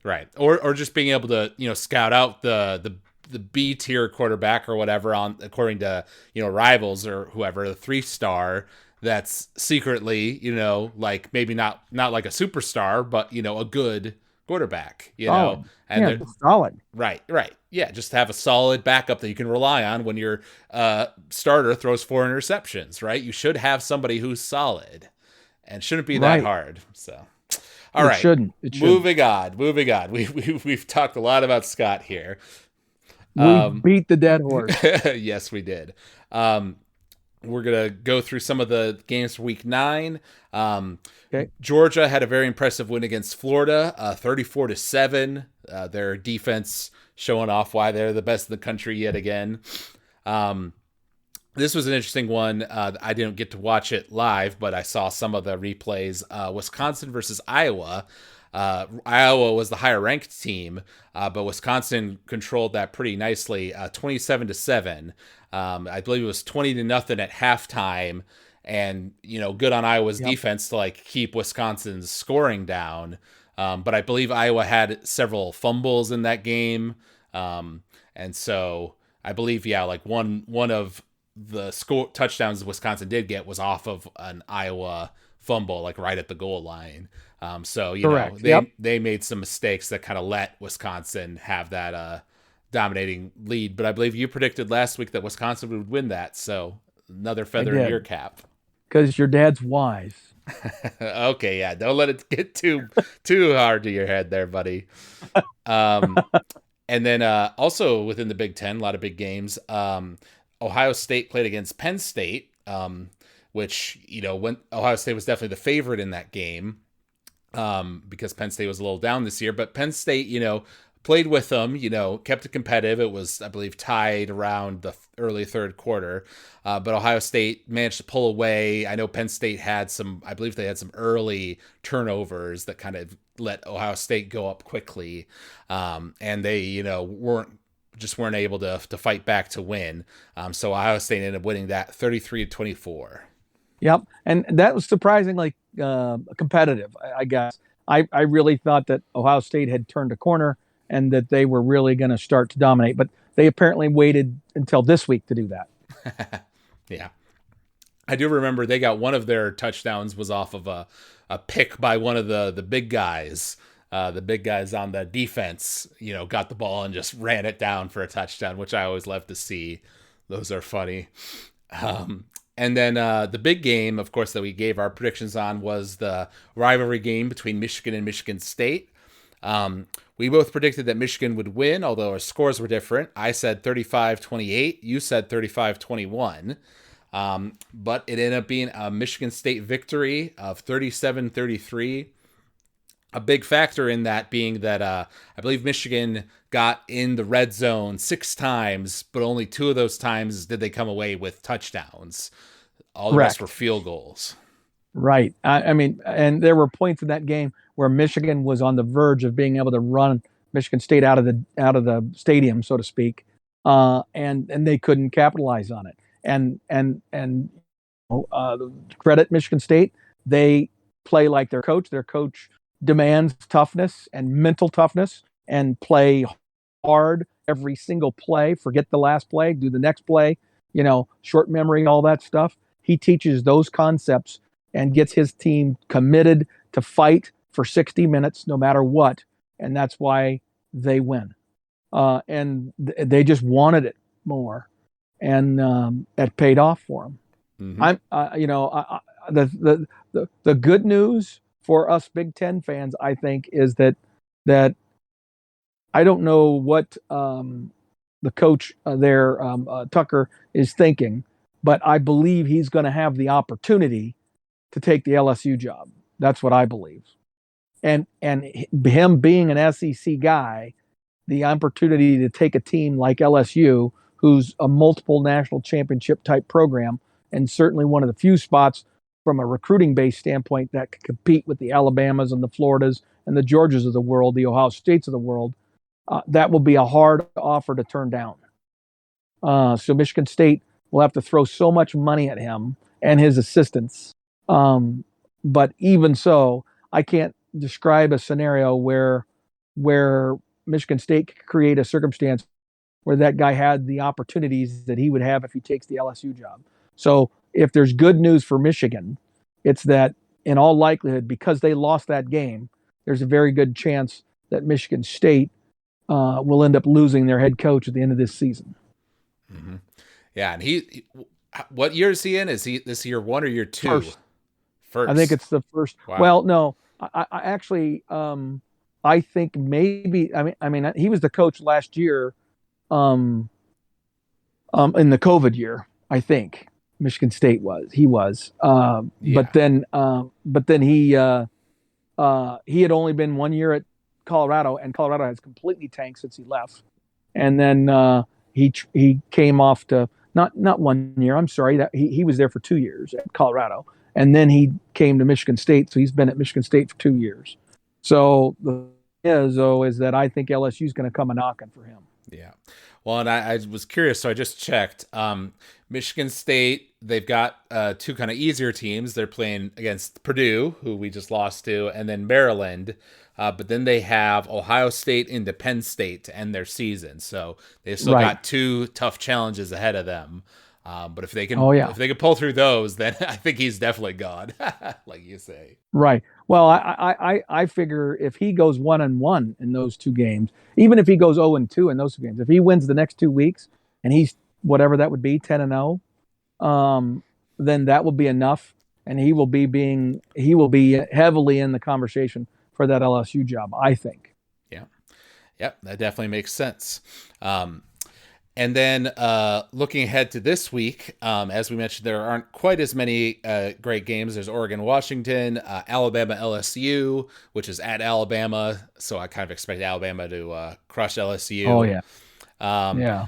Right. Or just being able to, scout out the B tier quarterback or whatever on according to, rivals or whoever, the 3-star that's secretly, like maybe not like a superstar, but a good quarterback, Solid. and Yeah, solid. right. Yeah, just have a solid backup that you can rely on when your starter throws 4 interceptions, right? You should have somebody who's solid and shouldn't be that hard. So, all right. It shouldn't. Moving on. We've talked a lot about Scott here. We beat the dead horse. Yes, we did. We're going to go through some of the games for week 9. Okay. Georgia had a very impressive win against Florida, 34-7. Their defense showing off why they're the best in the country yet again. This was an interesting one. I didn't get to watch it live, but I saw some of the replays. Wisconsin versus Iowa. Iowa was the higher ranked team, but Wisconsin controlled that pretty nicely, 27-7. I believe it was 20-0 at halftime, and good on Iowa's defense to like keep Wisconsin's scoring down. But I believe Iowa had several fumbles in that game, and so I believe like one of the touchdowns Wisconsin did get was off of an Iowa fumble, like right at the goal line. So they made some mistakes that kind of let Wisconsin have that dominating lead. But I believe you predicted last week that Wisconsin would win that. So another feather in your cap. Because your dad's wise. Okay, yeah. Don't let it get too hard to your head there, buddy. And then also within the Big Ten, a lot of big games. Ohio State played against Penn State, which, when Ohio State was definitely the favorite in that game, because Penn State was a little down this year. But Penn State, played with them, kept it competitive. It was, I believe, tied around the early third quarter. But Ohio State managed to pull away. I know Penn State had some early turnovers that kind of let Ohio State go up quickly. And they, weren't able to fight back to win. So Ohio State ended up winning that 33-24. Yep. And that was surprisingly competitive, I guess. I really thought that Ohio State had turned a corner and that they were really going to start to dominate, but they apparently waited until this week to do that. Yeah. I do remember they got one of their touchdowns was off of a pick by one of the big guys. The big guys on the defense, got the ball and just ran it down for a touchdown, which I always love to see. Those are funny. And then the big game, of course, that we gave our predictions on was the rivalry game between Michigan and Michigan State. We both predicted that Michigan would win, although our scores were different. I said 35-28. You said 35-21. But it ended up being a Michigan State victory of 37-33. A big factor in that being that I believe Michigan got in the red zone 6 times, but only 2 of those times did they come away with touchdowns. All the rest were field goals. Right. I mean, and there were points in that game where Michigan was on the verge of being able to run Michigan State out of the stadium, so to speak, and they couldn't capitalize on it. And credit Michigan State, they play like their coach. Their coach demands toughness and mental toughness and play hard every single play. Forget the last play, do the next play. short memory, all that stuff. He teaches those concepts and gets his team committed to fight for 60 minutes no matter what. And that's why they win. And they just wanted it more. And it paid off for them. Mm-hmm. The good news for us Big Ten fans, I think, is that I don't know what the coach there, Tucker, is thinking, but I believe he's going to have the opportunity to take the LSU job. That's what I believe. And him being an SEC guy, the opportunity to take a team like LSU, who's a multiple national championship type program, and certainly one of the few spots from a recruiting based standpoint that can compete with the Alabamas and the Floridas and the Georgias of the world, the Ohio States of the world, that will be a hard offer to turn down. So Michigan State will have to throw so much money at him and his assistants. But even so, I can't describe a scenario where Michigan State could create a circumstance where that guy had the opportunities that he would have if he takes the LSU job. So if there's good news for Michigan, it's that in all likelihood, because they lost that game, there's a very good chance that Michigan State will end up losing their head coach at the end of this season. Mm-hmm. Yeah, and what year is he in? Is he this year 1 or year 2? First. I think it's the first. Wow. Well, no, I actually, I think maybe. I mean, he was the coach last year, in the COVID year. I think Michigan State was. He was. Yeah. But then he had only been 1 year at Colorado, and Colorado has completely tanked since he left. And then he came off to not 1 year. I'm sorry, that he was there for 2 years at Colorado, and then he came to Michigan State. So he's been at Michigan State for 2 years. So the thing is that I think LSU is going to come a knocking for him. Yeah. Well, and I was curious, so I just checked. Michigan State, they've got 2 kind of easier teams. They're playing against Purdue, who we just lost to, and then Maryland. But then they have Ohio State and Penn State to end their season. So they've still got 2 tough challenges ahead of them. But if they can, if they can pull through those, then I think he's definitely gone, like you say. Right. Well, I figure if he goes 1-1 in those 2 games, even if he goes 0-2 in those 2 games, if he wins the next 2 weeks and he's whatever that would be, 10-0, then that will be enough, and he will be heavily in the conversation for that LSU job, I think. Yeah. Yep, that definitely makes sense. And then looking ahead to this week, as we mentioned, there aren't quite as many great games. There's Oregon, Washington, Alabama, LSU, which is at Alabama. So I kind of expect Alabama to crush LSU. Oh, yeah. Yeah.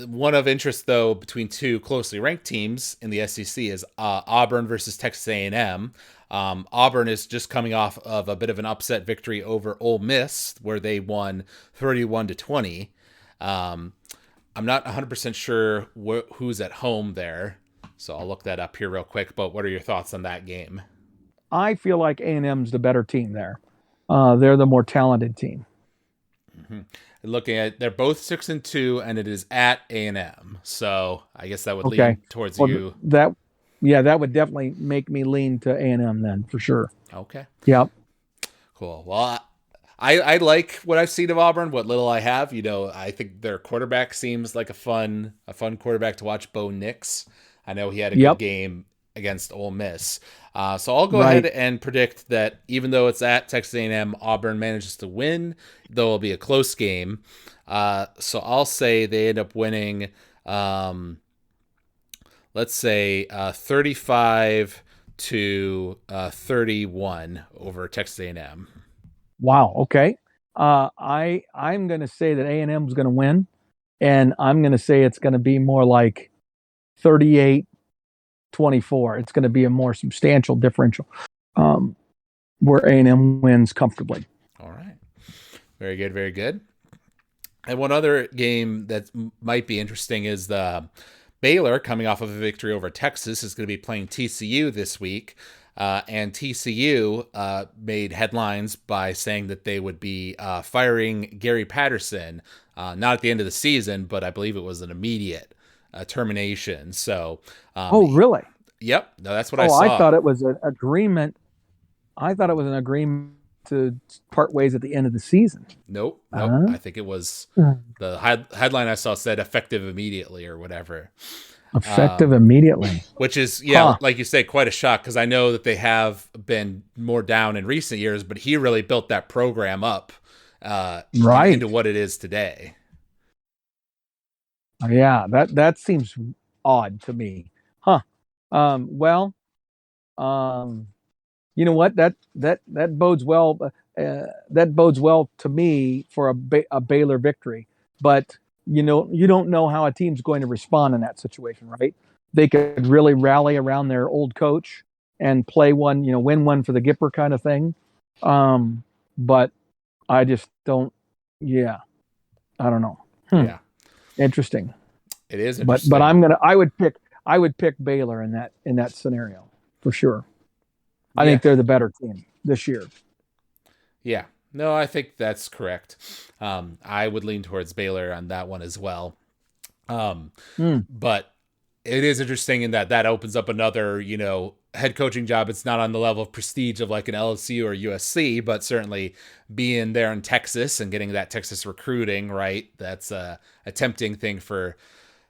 One of interest, though, between 2 closely ranked teams in the SEC is Auburn versus Texas A&M. Auburn is just coming off of a bit of an upset victory over Ole Miss, where they won 31-20. I'm not 100% sure who's at home there, so I'll look that up here real quick. But what are your thoughts on that game? I feel like A&M's the better team there. They're the more talented team. Mm-hmm. Looking at, they're both 6-2, and it is at A&M. So I guess that would lean towards you. That would definitely make me lean to A&M then, for sure. Okay. Yep. Cool. Well, I like what I've seen of Auburn, what little I have. I think their quarterback seems like a fun quarterback to watch, Bo Nix. I know he had a good game against Ole Miss. So I'll go ahead and predict that even though it's at Texas A&M, Auburn manages to win, though it'll be a close game. So I'll say they end up winning, let's say 35-31 over Texas A&M. Wow. Okay. I'm going to say that A&M is going to win, and I'm going to say it's going to be more like 38-24. It's going to be a more substantial differential, where A&M wins comfortably. All right. Very good. Very good. And one other game that might be interesting is the Baylor, coming off of a victory over Texas, is going to be playing TCU this week. And TCU made headlines by saying that they would be firing Gary Patterson, not at the end of the season, but I believe it was an immediate termination. So, Oh, really? yep, no, that's what I Oh, I saw. thought it was an agreement. I thought it was an agreement to part ways at the end of the season. Nope, nope. Uh, I think it was the headline I saw said effective immediately or whatever. Effective immediately. Which is, yeah, Huh. like you say, quite a shock because I know that they have been more down in recent years, but he really built that program up into Right. what it is today. Yeah, that seems odd to me. Huh. Well, um, you know what? That bodes well. That bodes well to me for a Baylor victory. But you don't know how a team's going to respond in that situation, right? They could really rally around their old coach and play one, win one for the Gipper kind of thing. But I just don't. Yeah, I don't know. Yeah, Interesting. it is But interesting. I would pick Baylor in that scenario for sure. I Yeah, think they're the better team this year. yeah. No, I think that's correct. I would lean towards Baylor on that one as well. Um, Hmm. but it is interesting in that that opens up another, head coaching job. It's not on the level of prestige of like an LSU or USC, but certainly being there in Texas and getting that Texas recruiting, right? That's a tempting thing for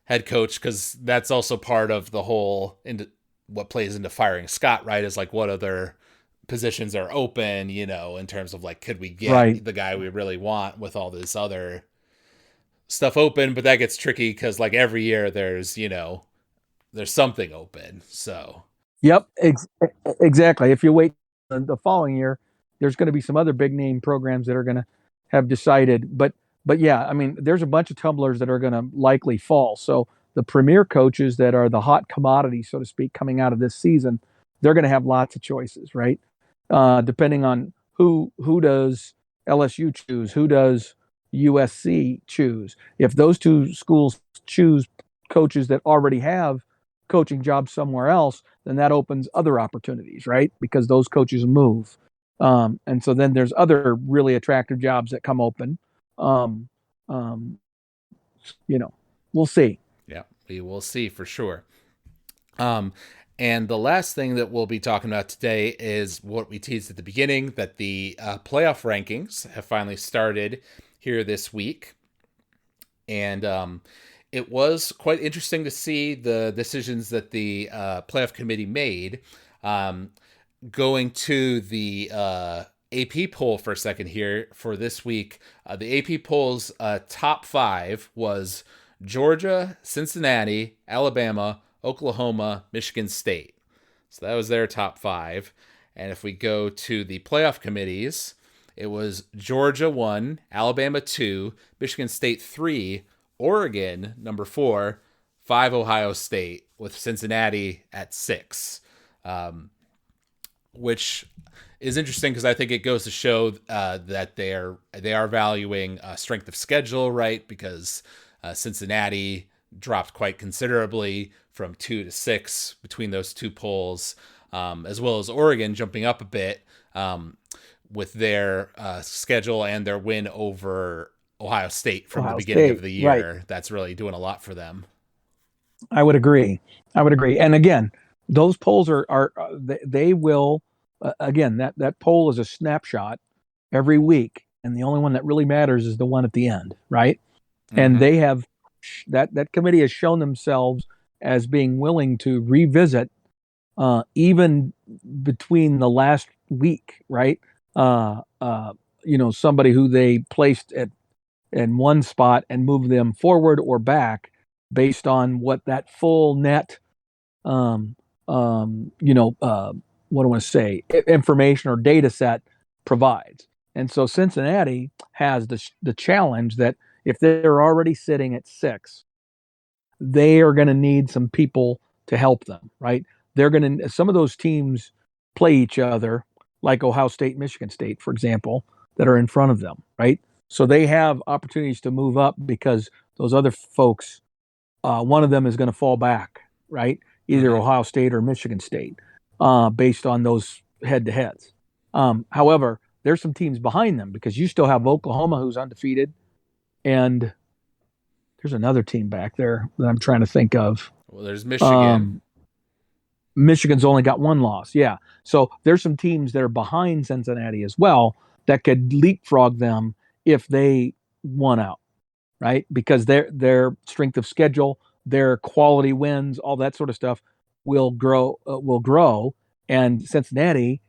head coach because that's also part of the whole into what plays into firing Scott, right? Is like what other positions are open, in terms of like, could we Right. get the guy we really want with all this other stuff open? But that gets tricky because like every year there's something open. So Yep. Exactly. If you wait the following year, there's going to be some other big name programs that are going to have decided. But yeah, I mean, there's a bunch of tumblers that are going to likely fall. So the premier coaches that are the hot commodity, so to speak, coming out of this season, they're going to have lots of choices, right? Depending on who does LSU choose, who does USC choose. If those two schools choose coaches that already have coaching jobs somewhere else, then that opens other opportunities, right? Because those coaches move. And so then there's other really attractive jobs that come open. Um, um, you know, we'll see. yeah, we will see for sure. Um, and the last thing that we'll be talking about today is what we teased at the beginning, that the playoff rankings have finally started here this week. And it was quite interesting to see the decisions that the playoff committee made. Um, Going to the AP poll for a second here for this week, the AP poll's top five was Georgia, Cincinnati, Alabama, Oklahoma, Michigan State. So that was their top five. And if we go to the playoff committees, it was Georgia 1, Alabama 2, Michigan State 3, Oregon number 4, 5 Ohio State, with Cincinnati at 6. Which is interesting because I think it goes to show that they are valuing strength of schedule, right? Because Cincinnati dropped quite considerably from 2 to 6 between those two polls, as well as Oregon jumping up a bit with their schedule and their win over Ohio State from the Ohio beginning of State, the right? year. That's really doing a lot for them. I would agree. I would agree. And again, those polls are they will again that poll is a snapshot every week, and the only one that really matters is the one at the end, right? And Mm-hmm. they have that committee has shown themselves as being willing to revisit even between the last week, right? Uh, uh, somebody who they placed at in one spot and move them forward or back based on what that full net, um, what do I want to say, information or data set provides. And so Cincinnati has the challenge that if they're already sitting at 6, they are going to need some people to help them, right? They're going to, some of those teams play each other, like Ohio State, Michigan State, for example, that are in front of them, right? So they have opportunities to move up because those other folks, one of them is going to fall back, right? Either Mm-hmm. Ohio State or Michigan State, based on those head to heads. However, there's some teams behind them because you still have Oklahoma, who's undefeated, and there's another team back there that I'm trying to think of. Well, there's Michigan. Um, Michigan's only got one loss. Yeah. So there's some teams that are behind Cincinnati as well that could leapfrog them if they won out, right? Because their strength of schedule, their quality wins, all that sort of stuff will grow, and Cincinnati,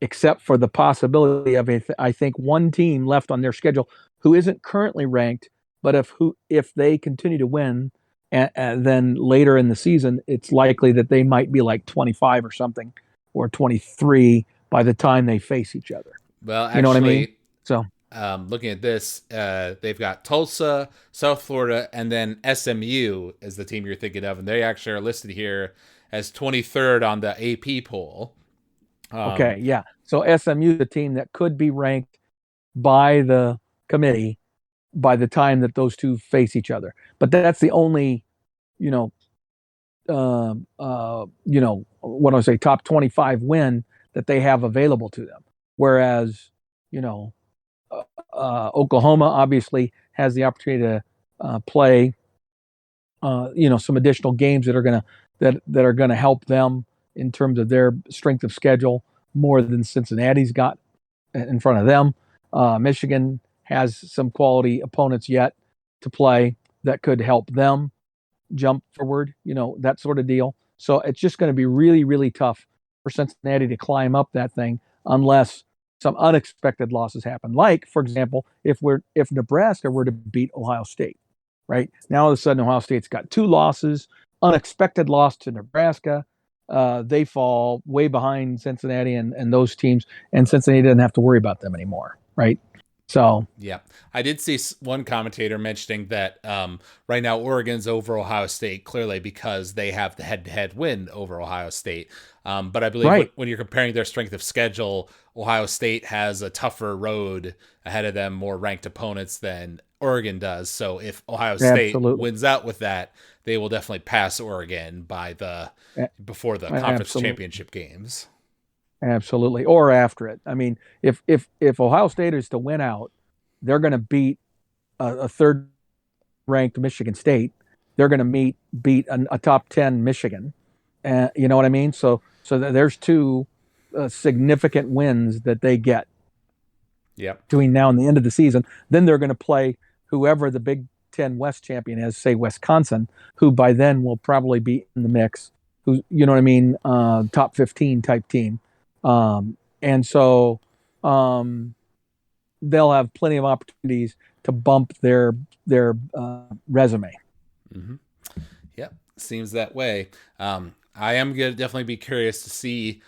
except for the possibility of I think one team left on their schedule who isn't currently ranked, but if they continue to win, and then later in the season, it's likely that they might be like 25 or something, or 23 by the time they face each other. Well, You know what I mean? actually, So looking at this, they've got Tulsa, South Florida, and then SMU is the team you're thinking of, and they actually are listed here as 23rd on the AP poll. okay, yeah. So SMU, the team that could be ranked by the committee by the time that those two face each other. But that's the only, you know, what do I say, top 25 win that they have available to them. Whereas, you know, Oklahoma obviously has the opportunity to play, some additional games that are gonna help them in terms of their strength of schedule more than Cincinnati's got in front of them. Michigan has some quality opponents yet to play that could help them jump forward, that sort of deal. So it's just going to be really, really tough for Cincinnati to climb up that thing unless some unexpected losses happen. Like, for example, if Nebraska were to beat Ohio State, right? Now all of a sudden Ohio State's got two losses, unexpected loss to Nebraska. They fall way behind Cincinnati and those teams, and Cincinnati doesn't have to worry about them anymore, right? So yeah, I did see one commentator mentioning that right now Oregon's over Ohio State clearly because they have the head-to-head win over Ohio State. But I believe right. when you're comparing their strength of schedule, Ohio State has a tougher road ahead of them, more ranked opponents than Oregon does. So if Ohio State Absolutely. wins out with that, they will definitely pass Oregon before the conference Absolutely. championship games. Absolutely, or after it. I mean, if Ohio State is to win out, they're going to beat a third-ranked Michigan State. They're going to beat a top 10 Michigan. You know what I mean? So there's two significant wins that they get. Yep. Between now and the end of the season, then they're going to play whoever the Big Ten West champion is, say Wisconsin, who by then will probably be in the mix. Who, you know what I mean? Top 15 type team. And so they'll have plenty of opportunities to bump their resume. Mm-hmm. Yep, seems that way. I am going to definitely be curious to see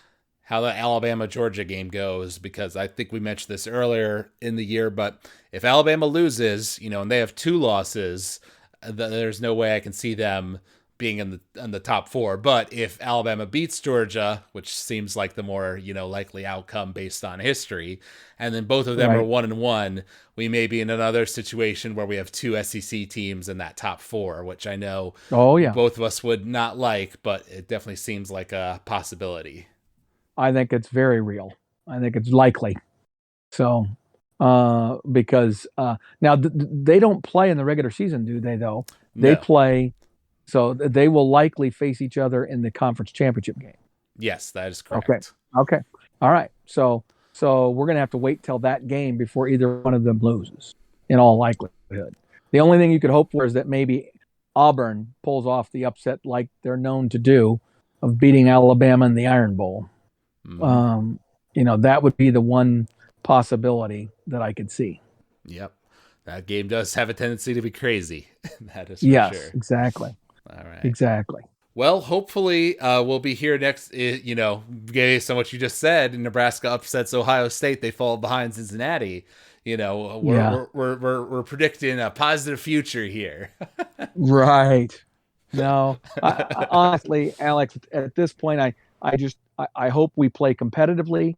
how the Alabama-Georgia game goes because I think we mentioned this earlier in the year, but if Alabama loses, and they have two losses, there's no way I can see them being in the top four. But if Alabama beats Georgia, which seems like the more likely outcome based on history, and then both of them are 1-1, we may be in another situation where we have two SEC teams in that top four, which I know both of us would not like, but it definitely seems like a possibility. I think it's very real. I think it's likely. So because now they don't play in the regular season, do they? Though they play. So they will likely face each other in the conference championship game. Yes, that is correct. Okay. All right. So we're going to have to wait till that game before either one of them loses, in all likelihood. The only thing you could hope for is that maybe Auburn pulls off the upset like they're known to do of beating Alabama in the Iron Bowl. Mm-hmm. That would be the one possibility that I could see. Yep. That game does have a tendency to be crazy. That is for sure. Exactly. All right. Exactly. Well, hopefully we'll be here next, based on what you just said, Nebraska upsets Ohio State. They fall behind Cincinnati. We're predicting a positive future here. Right. No, I, honestly, Alex, at this point, I hope we play competitively.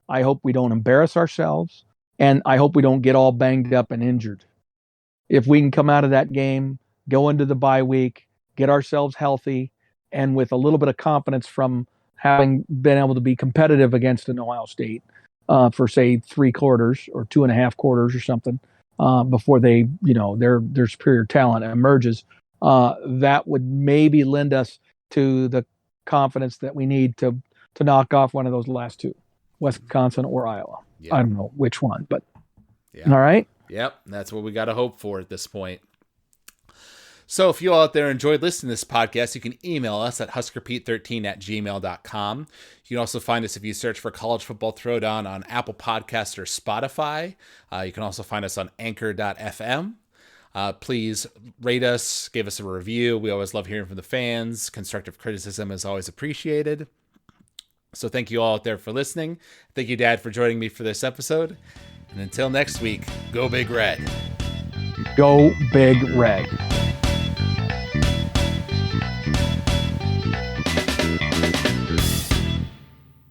I hope we don't embarrass ourselves. And I hope we don't get all banged up and injured. If we can come out of that game, go into the bye week, get ourselves healthy, and with a little bit of confidence from having been able to be competitive against an Ohio State for, say, 3 quarters or 2.5 quarters or something, before they, their superior talent emerges. That would maybe lend us to the confidence that we need to knock off one of those last two, Wisconsin or Iowa. Yep. I don't know which one, but all right. Yep, that's what we got to hope for at this point. So if you all out there enjoyed listening to this podcast, you can email us at huskerpete13@gmail.com. You can also find us if you search for College Football Throwdown on Apple Podcasts or Spotify. You can also find us on anchor.fm. Please rate us, give us a review. We always love hearing from the fans. Constructive criticism is always appreciated. So thank you all out there for listening. Thank you, Dad, for joining me for this episode. And until next week, go Big Red. Go Big Red.